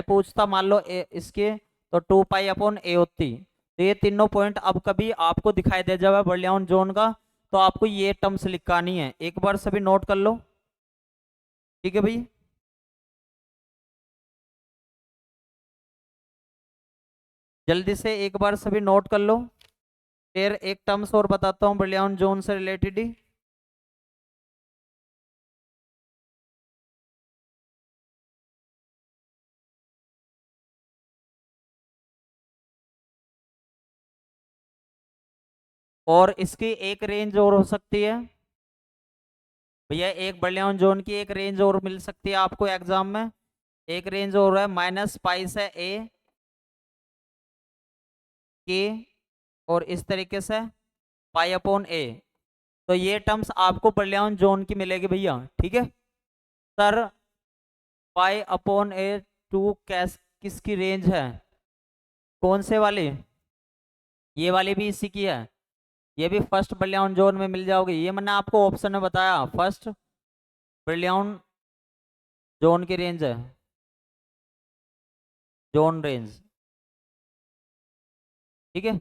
पूछता मान लो इसके, तो 2π/a होती। तो ये तीनों पॉइंट अब कभी आपको दिखाई दे जाए ब्रिलियंट जोन का, तो आपको ये टर्म्स लिखानी है, एक बार सभी नोट कर लो। ठीक है भाई, जल्दी से एक बार सभी नोट कर लो। फिर एक टर्म्स और बताता हूँ ब्रिलियंट जोन से रिलेटेड ही। और इसकी एक रेंज और हो सकती है भैया, एक ब्रिलियंट जोन की एक रेंज और मिल सकती है आपको एग्जाम में। एक रेंज और है -π से a के, और इस तरीके से π/a। तो ये टर्म्स आपको ब्रिलियंट जोन की मिलेगी भैया। ठीक है सर, π/a टू किसकी रेंज है, कौन से वाली, ये वाली भी इसी की है, ये भी फर्स्ट ब्रिलियंट जोन में मिल जाओगे। ये मैंने आपको ऑप्शन में बताया, फर्स्ट ब्रिलियंट जोन की रेंज है, जोन रेंज। ठीक है,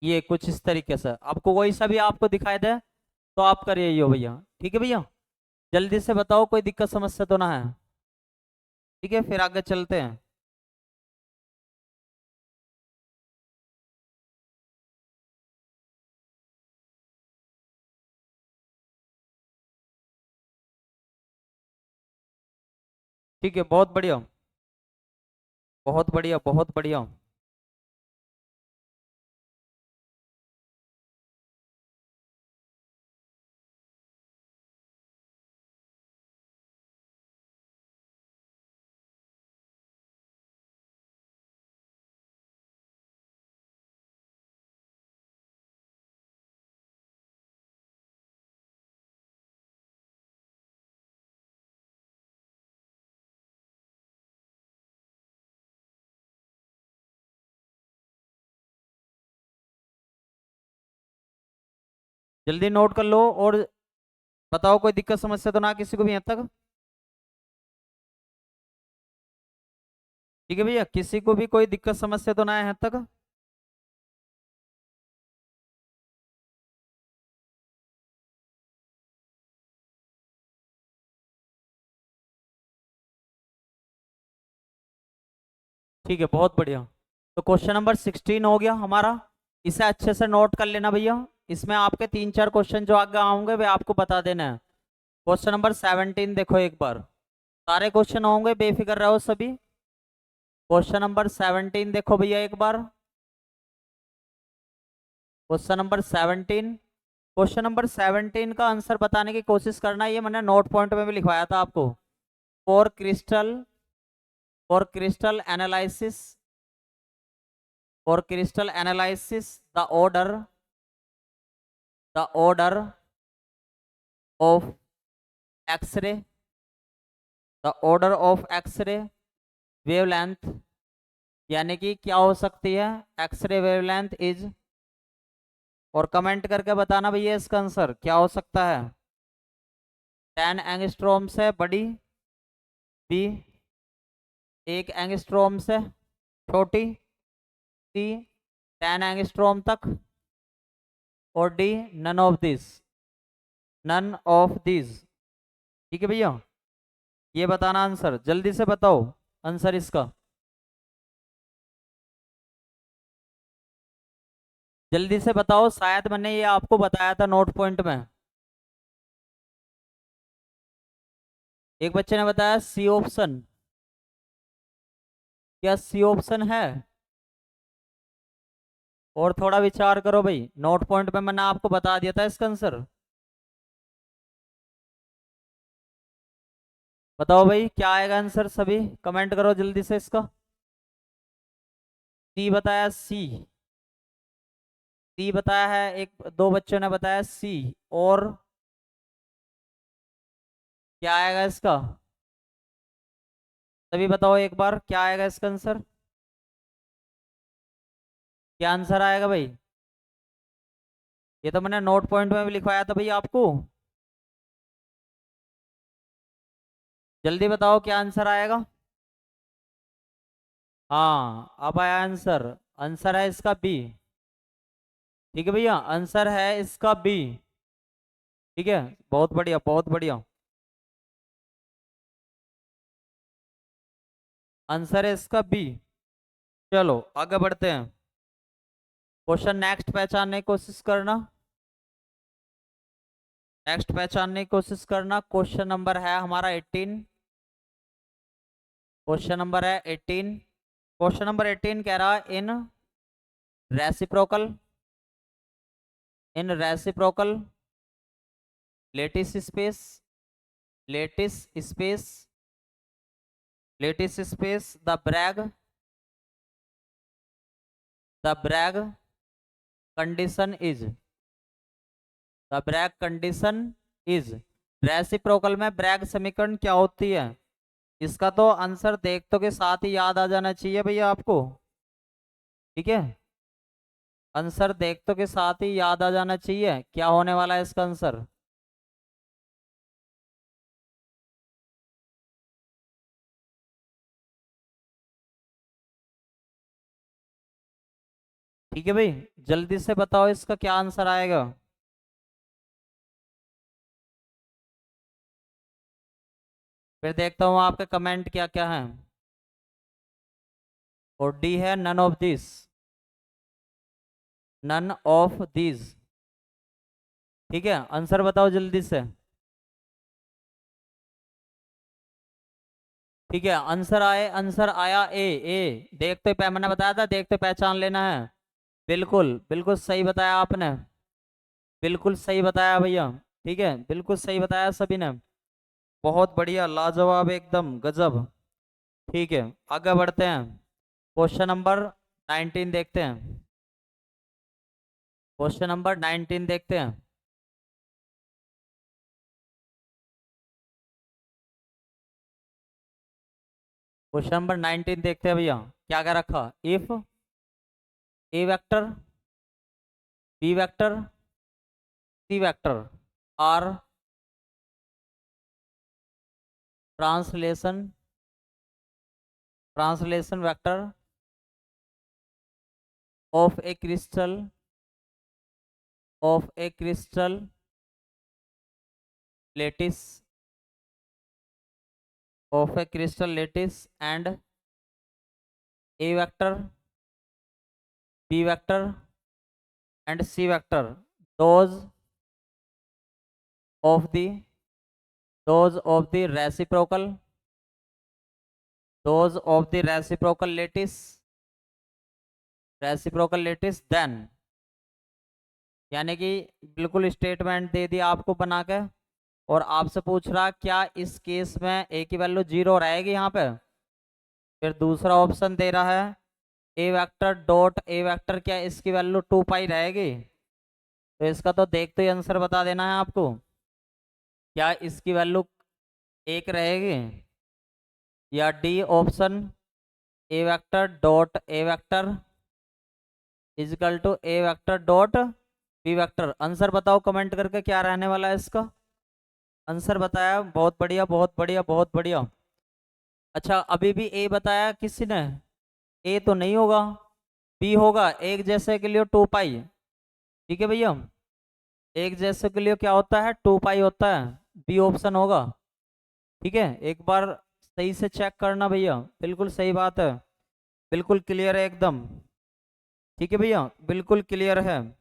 ये कुछ इस तरीके से आपको कोई सा भी आपको दिखाई दे तो आप करिए यो भैया। ठीक है भैया, जल्दी से बताओ कोई दिक्कत समस्या तो ना है। ठीक है, फिर आगे चलते हैं। ठीक है, बहुत बढ़िया, बहुत बढ़िया, बहुत बढ़िया। जल्दी नोट कर लो और बताओ कोई दिक्कत समस्या तो ना किसी को भी यहाँ तक। ठीक है भैया, किसी को भी कोई दिक्कत समस्या तो ना है यहाँ तक। ठीक है, बहुत बढ़िया। तो क्वेश्चन नंबर 16 हो गया हमारा, इसे अच्छे से नोट कर लेना भैया। इसमें आपके 3-4 क्वेश्चन जो आगे आएंगे वे आपको बता देना है। क्वेश्चन नंबर 17 देखो एक बार, सारे क्वेश्चन होंगे, बेफिक्र रहो सभी। क्वेश्चन नंबर 17 देखो भैया एक बार, क्वेश्चन नंबर 17। क्वेश्चन नंबर 17 का आंसर बताने की कोशिश करना, ये मैंने नोट पॉइंट में भी लिखवाया था आपको। For crystal analysis, the order of X-ray, wavelength, यानी कि क्या हो सकती है, एक्सरे वेवलेंथ इज, और कमेंट करके बताना भैया इसका आंसर क्या हो सकता है। 10 एंगस्ट्रॉम से बड़ी, बी 1 एंगस्ट्रॉम से छोटी, सी 10 एंगस्ट्रॉम तक, और डी नन ऑफ दिस। ठीक है भैया, ये बताना आंसर, जल्दी से बताओ आंसर इसका, जल्दी से बताओ। शायद मैंने ये आपको बताया था नोट पॉइंट में। एक बच्चे ने बताया सी ऑप्शन। क्या सी ऑप्शन है? और थोड़ा विचार करो भाई, नोट पॉइंट पे मैंने आपको बता दिया था इसका आंसर। बताओ भाई क्या आएगा आंसर, सभी कमेंट करो जल्दी से इसका। सी बताया, सी। सी बताया है, एक दो बच्चों ने बताया सी। और क्या आएगा इसका? सभी बताओ एक बार क्या आएगा इसका आंसर। क्या आंसर आएगा भाई? ये तो मैंने नोट पॉइंट में भी लिखवाया था भाई आपको। जल्दी बताओ क्या आंसर आएगा। हाँ अब आया आंसर। आंसर है इसका बी। ठीक है भैया, आंसर है इसका बी। ठीक है, बहुत बढ़िया बहुत बढ़िया। आंसर है इसका बी। चलो आगे बढ़ते हैं। क्वेश्चन नेक्स्ट पहचानने की कोशिश करना। नेक्स्ट पहचानने की कोशिश करना। क्वेश्चन नंबर है हमारा 18। क्वेश्चन नंबर है 18। क्वेश्चन नंबर 18 कह रहा है reciprocal in reciprocal lattice space lattice space lattice space the Bragg condition is the Bragg condition is reciprocal में ब्रैग समीकरण क्या होती है? इसका तो आंसर देखते के साथ ही याद आ जाना चाहिए भैया आपको। ठीक है, आंसर देखते के साथ ही याद आ जाना चाहिए क्या होने वाला है इसका आंसर। ठीक है भाई, जल्दी से बताओ इसका क्या आंसर आएगा। फिर देखता हूँ आपके कमेंट क्या क्या हैं। और डी है none of this. None of these. ठीक है, आंसर बताओ जल्दी से। ठीक है, आंसर आया ए। ए देखते मैंने बताया था, देखते पहचान लेना है। बिल्कुल बिल्कुल सही बताया आपने। बिल्कुल सही बताया भैया। ठीक है, बिल्कुल सही बताया सभी ने। बहुत बढ़िया, लाजवाब, एकदम गजब। ठीक है, आगे बढ़ते हैं। क्वेश्चन नंबर 19 देखते हैं। क्वेश्चन नंबर 19 देखते हैं। क्वेश्चन नंबर 19 देखते हैं भैया। क्या क्या रखा? If A vector, B vector, C vector are translation translation vector of a crystal lattice and A vector, B vector and C vector, those of the reciprocal lattice then. यानी कि बिल्कुल statement दे दिया आपको बना के। और आपसे पूछ रहा क्या इस केस में ए की वैल्यू 0 रहेगी यहाँ पे। फिर दूसरा ऑप्शन दे रहा है A vector dot A vector, क्या इसकी वैल्यू 2 पाई रहेगी? तो इसका तो देखते ही आंसर बता देना है आपको। क्या इसकी वैल्यू 1 रहेगी? या D option A vector dot A vector is equal to A vector dot B vector. Answer बताओ कमेंट करके क्या रहने वाला है इसका। आंसर बताया, बहुत बढ़िया बहुत बढ़िया बहुत बढ़िया। अच्छा, अभी भी ए बताया किसी ने? ए तो नहीं होगा, बी होगा। एक जैसे के लिए 2 पाई। ठीक है भैया, एक जैसे के लिए क्या होता है? 2 पाई होता है। बी ऑप्शन होगा। ठीक है, एक बार सही से चेक करना भैया, बिल्कुल सही बात है। बिल्कुल क्लियर है एकदम। ठीक है भैया, बिल्कुल क्लियर है।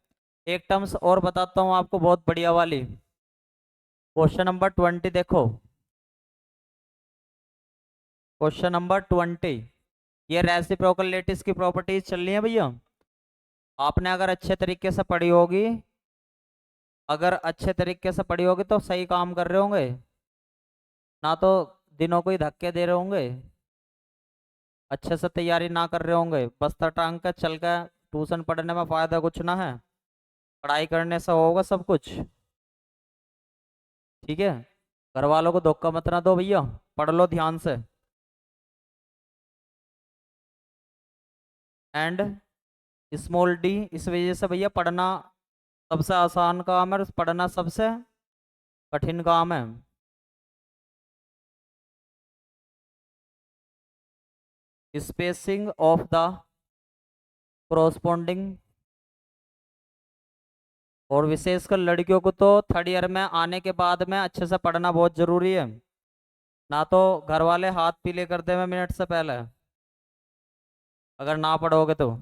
एक टर्म्स और बताता हूँ आपको, बहुत बढ़िया वाली। क्वेश्चन नंबर 20 देखो। Question number 20। ये रेसिप्रोकल लेटिस की प्रॉपर्टीज चल रही है भैया। आपने अगर अच्छे तरीके से पढ़ी होगी, तो सही काम कर रहे होंगे, ना तो दिनों को ही धक्के दे रहे होंगे, अच्छे से तैयारी ना कर रहे होंगे, बस्ता टांग कर चल कर ट्यूशन पढ़ने में फायदा कुछ ना है, पढ़ाई करने से होगा सब कुछ। ठीक है, घर वालों को धोखा मत ना दो भैया, पढ़ लो ध्यान से। एंड स्मॉल डी, इस वजह से भैया पढ़ना सबसे आसान काम है और पढ़ना सबसे कठिन काम है। स्पेसिंग ऑफ द कोरोस्पोंडिंग, और विशेषकर लड़कियों को तो थर्ड ईयर में आने के बाद में अच्छे से पढ़ना बहुत जरूरी है, ना तो घर वाले हाथ पीले कर देंगे मिनट से पहले अगर ना पढ़ोगे तो।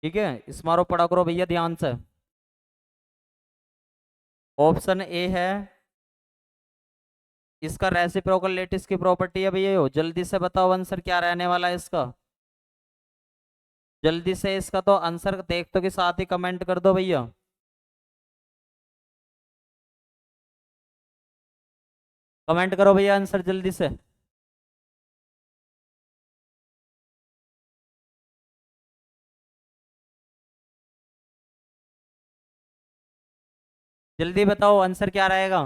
ठीक है, इस मारो पढ़ा करो भैया ध्यान से। ऑप्शन ए है, इसका रेसिप्रोकल लेटिस की प्रॉपर्टी है भैया। यो जल्दी से बताओ आंसर क्या रहने वाला है इसका, जल्दी से इसका तो आंसर देख तो के साथ ही कमेंट कर दो भैया। कमेंट करो भैया आंसर जल्दी से। जल्दी बताओ आंसर क्या रहेगा।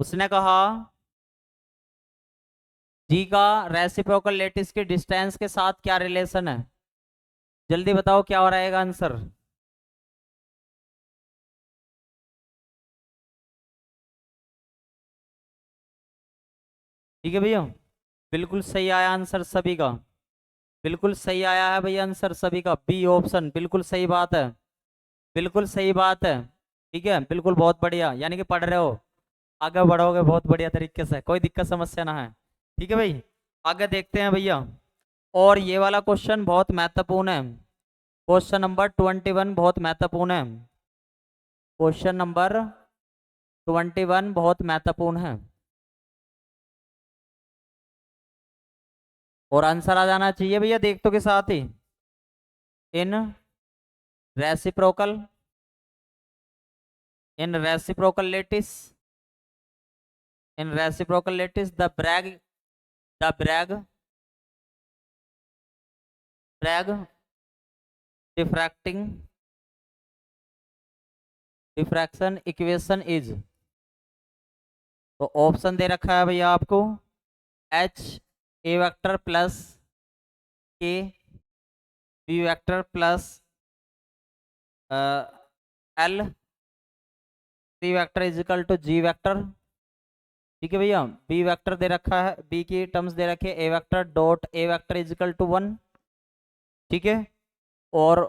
उसने कहा जी का रेसिप्रोकल लेटिस के डिस्टेंस के साथ क्या रिलेशन है, जल्दी बताओ क्या हो रहेगा आंसर। ठीक है भैया, बिल्कुल सही आया आंसर सभी का, बिल्कुल सही आया है भैया आंसर सभी का, बी ऑप्शन बिल्कुल सही बात है, बिल्कुल सही बात है। ठीक है, बिल्कुल बहुत बढ़िया, यानी कि पढ़ रहे हो, आगे बढ़ोगे बहुत बढ़िया तरीके से, कोई दिक्कत समस्या ना है। ठीक है भाई, आगे देखते हैं भैया। और ये वाला क्वेश्चन बहुत महत्वपूर्ण है, क्वेश्चन नंबर 21 बहुत महत्वपूर्ण है, क्वेश्चन नंबर 21 बहुत महत्वपूर्ण है, और आंसर आ जाना चाहिए भैया देख तो के साथ ही। In reciprocal, in reciprocal lattice, in reciprocal lattice the Bragg diffracting diffraction equation is, तो ऑप्शन दे रखा है भैया आपको, H A vector plus K B vector plus L C vector is equal to G vector. ठीक है भैया, B vector दे रखा है, बी की टर्म्स दे रखी है, A vector dot A vector is equal to 1। ठीक है, और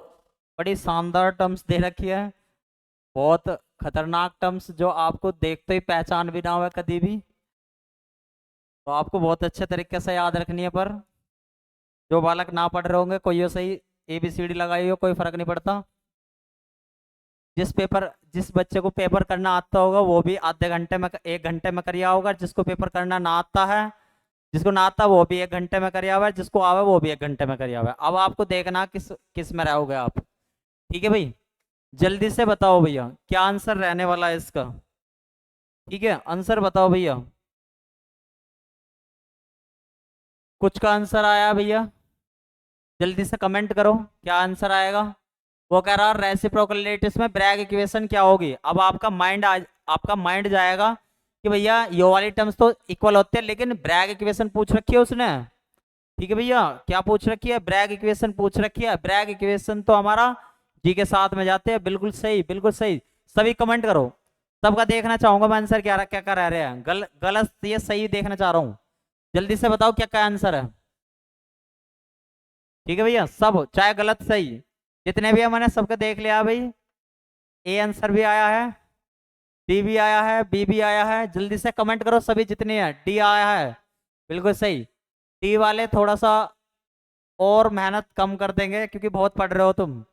बड़ी शानदार टर्म्स दे रखी है, बहुत खतरनाक टर्म्स जो आपको देखते ही पहचान भी ना हो कभी भी, तो आपको बहुत अच्छे तरीके से याद रखनी है। पर जो बालक ना पढ़ रहे होंगे कोई सही ABCD लगाई हो कोई फर्क नहीं पड़ता, जिस बच्चे को पेपर करना आता होगा वो भी आधे घंटे में 1 घंटे में करिया होगा, जिसको पेपर करना ना आता है, जिसको ना आता वो भी 1 घंटे में करिया हुआ है, जिसको आवे वो भी 1 घंटे में करिया हुआ है। अब आपको देखना किस किस में रहोगे आप। ठीक है भाई, जल्दी से बताओ भैया क्या आंसर रहने वाला है इसका। ठीक है, आंसर बताओ भैया, कुछ का आंसर आया भैया, जल्दी से कमेंट करो क्या आंसर आएगा। वो कह रहा रेसिप्रोकल लेटिस में ब्रैग इक्वेशन क्या होगी। अब आपका माइंड जाएगा कि भैया ये वाली टर्म्स तो इक्वल होते हैं, लेकिन ब्रैग इक्वेशन पूछ रखी है उसने। ठीक है भैया, क्या पूछ रखी है, ब्रैग इक्वेशन पूछ रखी है, ब्रैग इक्वेशन तो हमारा जी के साथ में जाते हैं, बिल्कुल सही बिल्कुल सही। सभी कमेंट करो, सबका देखना चाहूंगा मैं आंसर क्या क्या क्या रह रहे हैं, गलत ये सही देखना चाह रहा हूँ, जल्दी से बताओ क्या क्या आंसर है। ठीक है भैया, सब चाहे गलत सही जितने भी है मैंने सबके देख लिया भाई। ए आंसर भी आया है, डी भी आया है, बी भी आया है, जल्दी से कमेंट करो सभी जितने हैं। डी आया है, बिल्कुल सही। डी वाले थोड़ा सा और मेहनत कम कर देंगे क्योंकि बहुत पढ़ रहे हो तुम,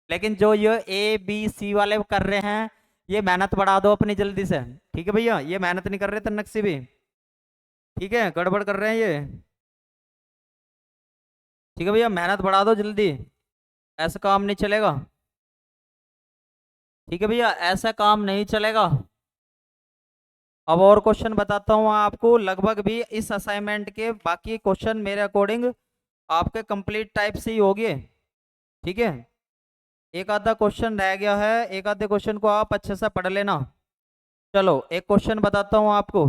लेकिन जो ये A B C वाले कर रहे हैं ये मेहनत बढ़ा दो अपनी जल्दी से, ठीक है भैया, ये मेहनत नहीं कर रहे तन्नक्सी भी, ठीक है, गड़बड़ कर रहे हैं ये, ठीक है भैया, मेहनत बढ़ा दो जल्दी, ऐसा काम नहीं चलेगा, ठीक है भैया, ऐसा काम नहीं चलेगा। अब और क्वेश्चन बताता हूँ आपको, लगभग भी इस असाइनमेंट के बाकी क्वेश्चन मेरे अकॉर्डिंग आपके कंप्लीट टाइप से ही होंगे, ठीक है, एक आधा क्वेश्चन रह गया है, एक आधे क्वेश्चन को आप अच्छे से पढ़ लेना। चलो एक क्वेश्चन बताता हूँ आपको,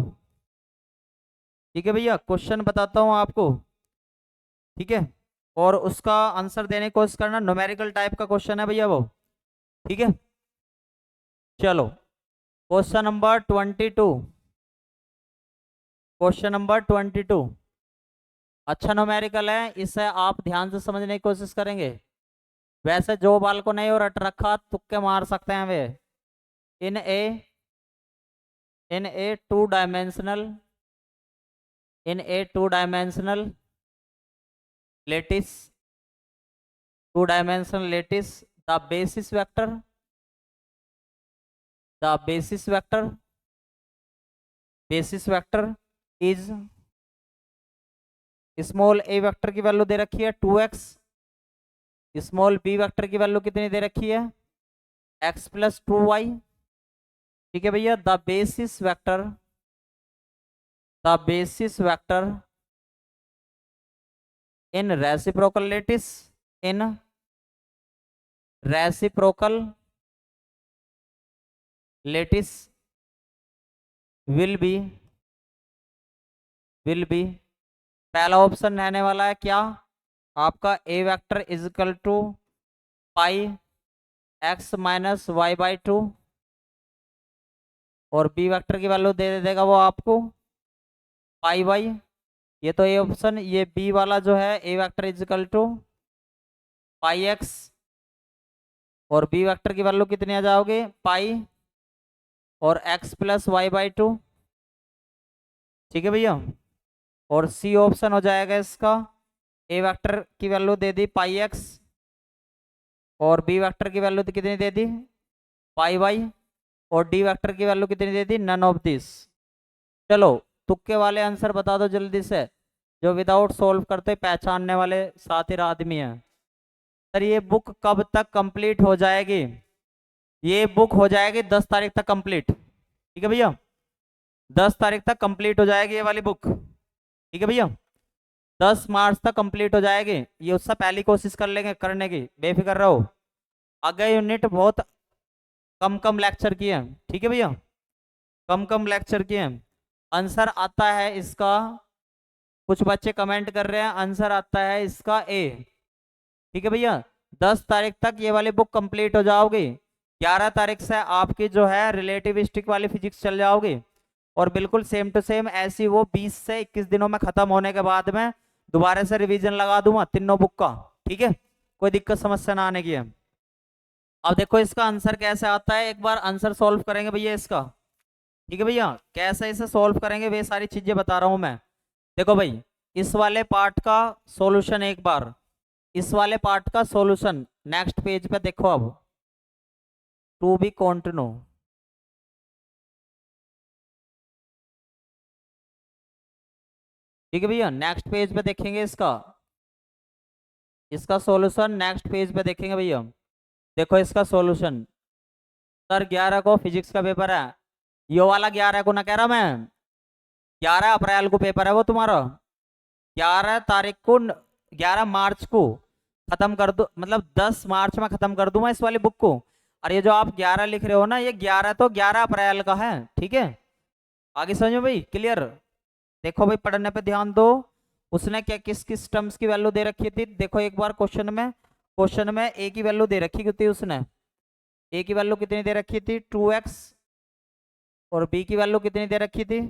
ठीक है भैया, क्वेश्चन बताता हूँ आपको, ठीक है, और उसका आंसर देने की कोशिश करना, न्यूमेरिकल टाइप का क्वेश्चन है भैया वो, ठीक है। चलो क्वेश्चन नंबर 22, क्वेश्चन नंबर 22 अच्छा न्यूमेरिकल है, इसे आप ध्यान से समझने की कोशिश करेंगे। वैसे जो बाल को नहीं और रट रखा तुक्के मार सकते हैं वे। In a two dimensional, in a two dimensional lattice, two dimensional lattice, the basis vector, the basis vector, basis vector is, small a vector की वैल्यू दे रखी है 2x, स्मॉल b वेक्टर की वैल्यू कितनी दे रखी है x प्लस 2y, ठीक है भैया, the basis vector, the basis vector in reciprocal lattice, in reciprocal lattice will be, will be, पहला ऑप्शन रहने वाला है क्या आपका, A vector is equal to pi X minus Y by 2, और बी वेक्टर की वैल्यू दे देगा वो आपको पाई वाई, ये तो ए ऑप्शन, ये बी वाला जो है A vector is equal to pi X, और बी वेक्टर की वैल्यू कितनी आ जाओगे पाई और एक्स प्लस वाई बाई 2, ठीक है भैया, और सी ऑप्शन हो जाएगा इसका, ए वेक्टर की वैल्यू दे दी पाई एक्स, और बी वेक्टर की वैल्यू कितनी दे दी पाई वाई, और डी वेक्टर की वैल्यू कितनी दे दी नन ऑफ दिस। चलो तुक्के वाले आंसर बता दो जल्दी से, जो विदाउट सॉल्व करते पहचानने वाले साथी आदमी हैं। सर ये बुक कब तक कंप्लीट हो जाएगी, ये बुक हो जाएगी 10 तारीख तक कंप्लीट, ठीक है भैया, 10 तारीख तक कंप्लीट हो जाएगी ये वाली बुक, ठीक है भैया, 10 मार्च तक कंप्लीट हो जाएगी, ये उससे पहली कोशिश कर लेंगे करने की, बेफिक्र रहो। अगले यूनिट बहुत कम कम लेक्चर किए हैं, ठीक है भैया, कम कम लेक्चर किए हैं। आंसर आता है इसका, कुछ बच्चे कमेंट कर रहे हैं, आंसर आता है इसका ए, ठीक है भैया, 10 तारीख तक ये वाली बुक कंप्लीट हो जाओगी, 11 तारीख से आपकी जो है रिलेटिविस्टिक वाली फिजिक्स चल जाओगी, और बिल्कुल सेम टू सेम ऐसी वो 20 से 21 दिनों में खत्म होने के बाद में दोबारा से रिवीजन लगा दूंगा तीनों बुक का, ठीक है, कोई दिक्कत समस्या ना आने की है। अब देखो इसका आंसर कैसे आता है, एक बार आंसर सॉल्व करेंगे भैया इसका, ठीक है भैया, कैसे इसे सॉल्व करेंगे वे सारी चीजें बता रहा हूं मैं। देखो भाई इस वाले पार्ट का सॉल्यूशन, एक बार इस वाले पार्ट का सॉल्यूशन नेक्स्ट पेज पे देखो, अब टू बी कंटिन्यू, ठीक है भैया, नेक्स्ट पेज पे देखेंगे इसका, इसका सॉल्यूशन नेक्स्ट पेज पे देखेंगे भैया। देखो इसका सॉल्यूशन, सर 11 को फिजिक्स का पेपर है, ये वाला 11 को ना कह रहा मैं, 11 अप्रैल को पेपर है वो तुम्हारा, 11 तारीख को, 11 मार्च को खत्म कर दो, मतलब 10 मार्च में खत्म कर दूंगा इस वाली बुक को, और ये जो आप 11 लिख रहे हो ना, ये 11 तो 11 अप्रैल का है, ठीक है, आगे समझो भाई, क्लियर। देखो भाई पढ़ने पे ध्यान दो, उसने क्या किस किस टर्म्स की वैल्यू दे रखी थी, देखो एक बार क्वेश्चन में ए की वैल्यू दे रखी थी उसने, ए की वैल्यू कितनी दे रखी थी 2x, और बी की वैल्यू कितनी दे रखी थी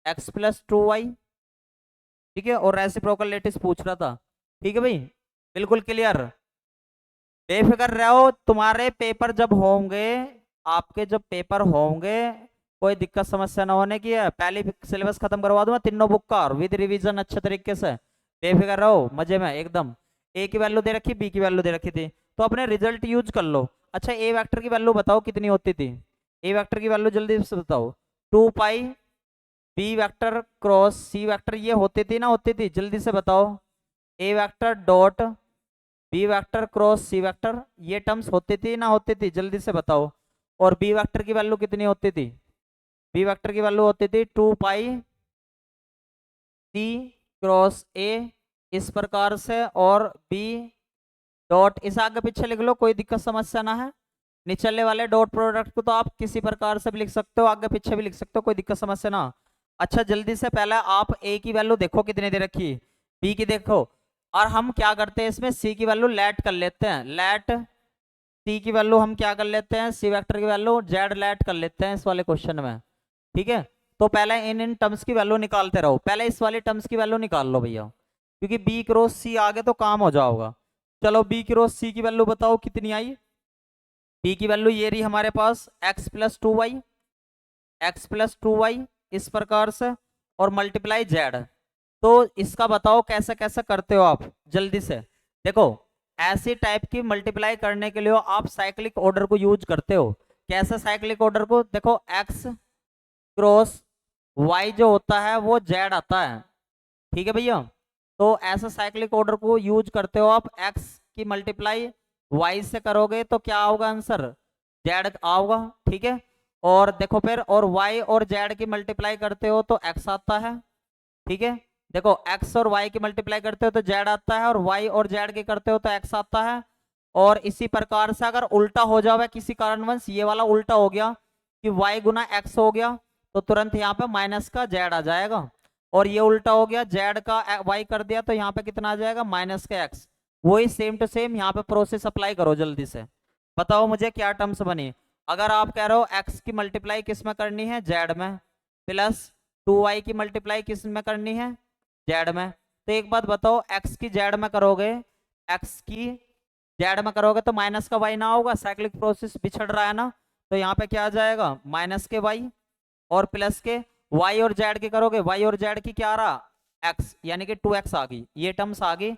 x प्लस 2y, ठीक है, और रेसिप्रोकल लेटिस पूछ रहा था, ठीक है भाई, बिल्कुल क्लियर, बेफिक्र रहो, तुम्हारे पेपर जब होंगे, आपके जब पेपर होंगे कोई दिक्कत समस्या ना होने की है, पहले सिलेबस खत्म करवा दूंगा तीनों बुक का, और विद रिवीजन अच्छे तरीके से, बेफिक्र रहो मजे में एकदम। ए की वैल्यू दे रखी, बी की वैल्यू दे रखी थी, तो अपने रिजल्ट यूज कर लो। अच्छा ए वेक्टर की वैल्यू बताओ कितनी होती थी, ए वेक्टर की वैल्यू जल्दी से बताओ। 2 pi B vector cross C vector, ये होती थी ना, होती थी, जल्दी से बताओ। A vector dot B vector cross C vector, ये टर्म्स होती थी ना, होती थी, जल्दी से बताओ। और बी वेक्टर की वैल्यू कितनी होती थी? बी वेक्टर की वैल्यू होती थी 2 पाई सी क्रॉस ए, इस प्रकार से। और बी डॉट, इसे आगे पीछे लिख लो, कोई दिक्कत समस्या ना है। निचले वाले डॉट प्रोडक्ट को तो आप किसी प्रकार से भी लिख सकते हो, आगे पीछे भी लिख सकते हो, कोई दिक्कत समस्या ना। अच्छा जल्दी से पहले आप ए की वैल्यू देखो कितनी दे रखी, बी की देखो। और हम क्या करते हैं इसमें, सी की वैल्यू लेट कर लेते हैं, लेट सी की वैल्यू हम क्या कर लेते हैं, सी वेक्टर की वैल्यू जेड लेट कर लेते हैं इस वाले क्वेश्चन में। ठीक है, तो पहले इन टर्म्स की वैल्यू निकालते रहो, पहले इस वाली टर्म्स की वैल्यू निकाल लो भैया, क्योंकि बी क्रॉस सी आगे तो काम हो जाओगा। चलो बी क्रॉस सी की वैल्यू बताओ कितनी आई। बी की वैल्यू ये रही हमारे पास x plus 2y, x plus 2y, इस प्रकार से, और मल्टीप्लाई जेड। तो इसका बताओ कैसे कैसे करते हो आप, जल्दी से देखो। ऐसी टाइप की मल्टीप्लाई करने के लिए आप साइक्लिक ऑर्डर को यूज करते हो। कैसे साइक्लिक ऑर्डर को, देखो x क्रॉस y जो होता है वो z आता है, ठीक है भैया। तो ऐसा साइक्लिक ऑर्डर को यूज करते हो आप, x की मल्टीप्लाई y से करोगे तो क्या होगा आंसर, z आओगा, ठीक है। और देखो फिर, और y और z की मल्टीप्लाई करते हो तो x आता है, ठीक है। देखो x और y की मल्टीप्लाई करते हो तो z आता है, और y और z की करते हो तो x आता है। और इसी प्रकार से अगर उल्टा हो जाए किसी कारणवश, ये वाला उल्टा हो गया कि y गुना x हो गया, तो तुरंत यहाँ पे माइनस का z आ जाएगा। और ये उल्टा हो गया, z का y कर दिया तो यहाँ पे कितना आ जाएगा, माइनस का x। वही सेम टू सेम यहाँ पे प्रोसेस अप्लाई करो जल्दी से। बताओ मुझे क्या टर्म्स बनी। अगर आप कह रहे हो x की मल्टीप्लाई किस में करनी है, z में, प्लस 2y की मल्टीप्लाई किस में करनी है, z में, तो एक बात बताओ, x की z में करोगे, x की z में करोगे तो माइनस का y ना होगा, साइक्लिक प्रोसेस बिछड़ रहा है ना, तो यहाँ पे क्या आ जाएगा, माइनस के y, और प्लस के y और z की करोगे, y और z की क्या आ रहा, x, यानी कि 2x आ गई, ये टर्म्स आ गई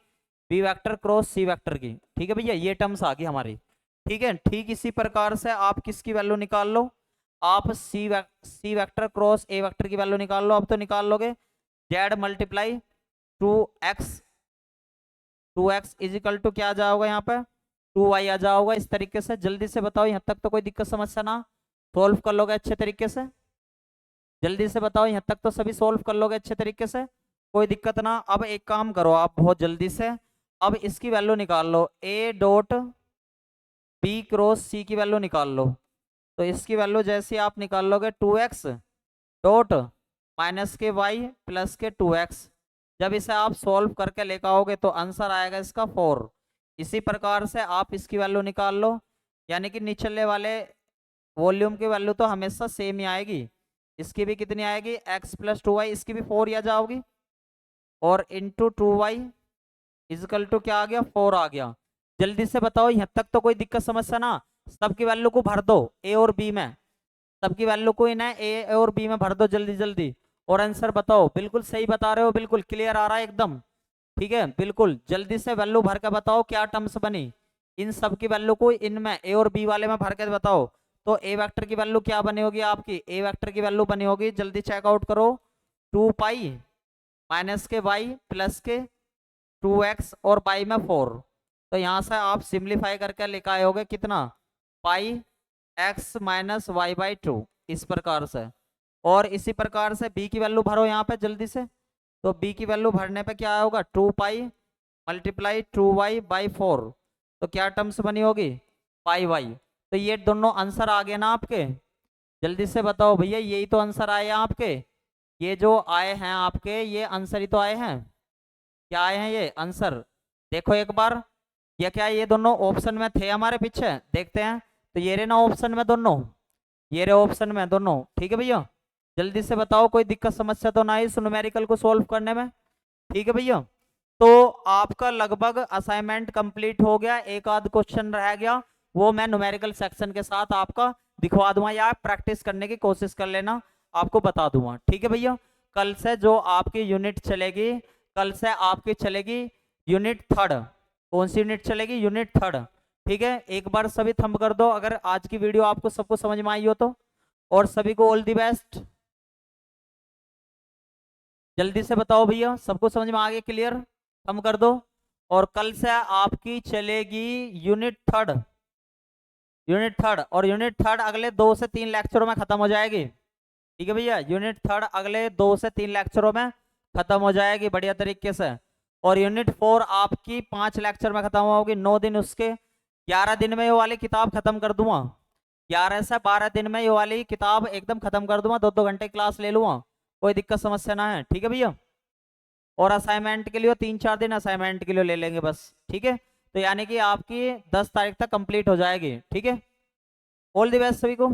B vector cross C vector की, ठीक है भैया, ये टर्म्स आ गई हमारी। ठीक है, ठीक इसी प्रकार से आप किसकी वैल्यू निकाल लो, आप सी वेक्टर क्रॉस ए वेक्टर की वैल्यू निकाल लो। अब तो निकाल लोगे, z multiply 2x, 2x is equal to क्या आ जाओगा यहाँ पे, 2y आ जाओगा, इस तरीके से। जल्दी से बताओ, यहाँ तक तो कोई दिक्कत समस्या ना, सोल्व कर लोगे अच्छे तरीके से, जल्दी से बताओ, यहाँ तक तो सभी सोल्व कर लोगे अच्छे तरीके से, कोई दिक्कत ना। अब एक काम करो आप बहुत जल्दी से, अब इसकी वैल्यू निकाल लो, a डॉट बी क्रॉस सी की वैल्यू निकाल लो। तो इसकी वैल्यू जैसे आप निकाल लोगे, 2x डॉट माइनस के y प्लस के 2x, जब इसे आप सॉल्व करके लेकर आओगे तो आंसर आएगा इसका 4। इसी प्रकार से आप इसकी वैल्यू निकाल लो, यानी कि निचले वाले वॉल्यूम की वैल्यू तो हमेशा सेम ही आएगी। इसकी भी कितनी आएगी, x प्लस 2y, इसकी भी 4 आ जाओगी, और इंटू 2y इजकल टू क्या आ गया, 4 आ गया। जल्दी से बताओ, यहाँ तक तो कोई दिक्कत समस्या ना, सबकी वैल्यू को भर दो ए और बी में, सबकी वैल्यू को इन्हें ए और बी में भर दो जल्दी जल्दी, और आंसर बताओ। बिल्कुल सही बता रहे हो, बिल्कुल क्लियर आ रहा है एकदम, ठीक है, बिल्कुल जल्दी से वैल्यू भर के बताओ क्या टर्म्स बनी। इन सब की वैल्यू को इनमें ए और बी वाले में भर के बताओ। तो ए वेक्टर की वैल्यू क्या बनी होगी आपकी, ए वेक्टर की वैल्यू बनी होगी, जल्दी चेकआउट करो, 2 पाई माइनस के y प्लस के 2x और बाई में 4। तो यहाँ से आप सिंप्लीफाई करके लिखा होगे कितना, पाई x माइनस वाई बाई 2, इस प्रकार से। और इसी प्रकार से b की वैल्यू भरो यहाँ पे जल्दी से। तो b की वैल्यू भरने पे क्या होगा, 2 पाई मल्टीप्लाई 2y बाई 4, तो क्या टर्म्स बनी होगी, पाई y। तो ये दोनों आंसर आ गए ना आपके, जल्दी से बताओ भैया, यही तो आंसर आए हैं आपके, ये जो आए हैं आपके ये आंसर ही तो आए हैं, क्या आए हैं ये आंसर, देखो एक बार, ये क्या, ये दोनों ऑप्शन में थे हमारे पीछे, देखते हैं। तो ये रहे ना ऑप्शन में दोनों, ये रहे ऑप्शन में दोनों, ठीक है भैया। जल्दी से बताओ, कोई दिक्कत समस्या तो ना इस न्यूमेरिकल को सॉल्व करने में, ठीक है भैया। तो आपका लगभग असाइनमेंट कंप्लीट हो गया, एक आध क्वेश्चन रह गया, वो मैं न्यूमेरिकल सेक्शन के साथ आपका दिखवा दूंगा, या प्रैक्टिस करने की कोशिश कर लेना, आपको बता दूंगा, ठीक है भैया। कल से जो आपकी यूनिट चलेगी, कल से आपकी चलेगी यूनिट 3, कौन सी यूनिट चलेगी, यूनिट 3, ठीक है। एक बार सभी थंब कर दो अगर आज की वीडियो आपको सबको समझ में आई हो तो। और सभी को ऑल दी बेस्ट। जल्दी से बताओ भैया, सबको समझ में आ गया? क्लियर? कम कर दो। और कल से आपकी चलेगी यूनिट थर्ड। यूनिट थर्ड, और यूनिट थर्ड अगले 2 से 3 लेक्चरों में खत्म हो जाएगी। ठीक है भैया, यूनिट थर्ड अगले 2 से 3 लेक्चरों में खत्म हो जाएगी बढ़िया तरीके से। और यूनिट 4 आपकी 5 लेक्चर में खत्म होगी, 9 दिन उसके। 11 दिन में ये वाली किताब खत्म कर दूंगा। 11 से 12 दिन में ये वाली किताब एकदम खत्म कर दूंगा, 2-2 घंटे क्लास ले लूंगा, कोई दिक्कत समस्या ना है। ठीक है भैया? और असाइनमेंट के लिए 3-4 दिन असाइनमेंट के लिए ले लेंगे बस। ठीक है, तो यानी कि आपकी 10 तारीख तक कंप्लीट हो जाएगी। ठीक है, ऑल द बेस्ट सभी को।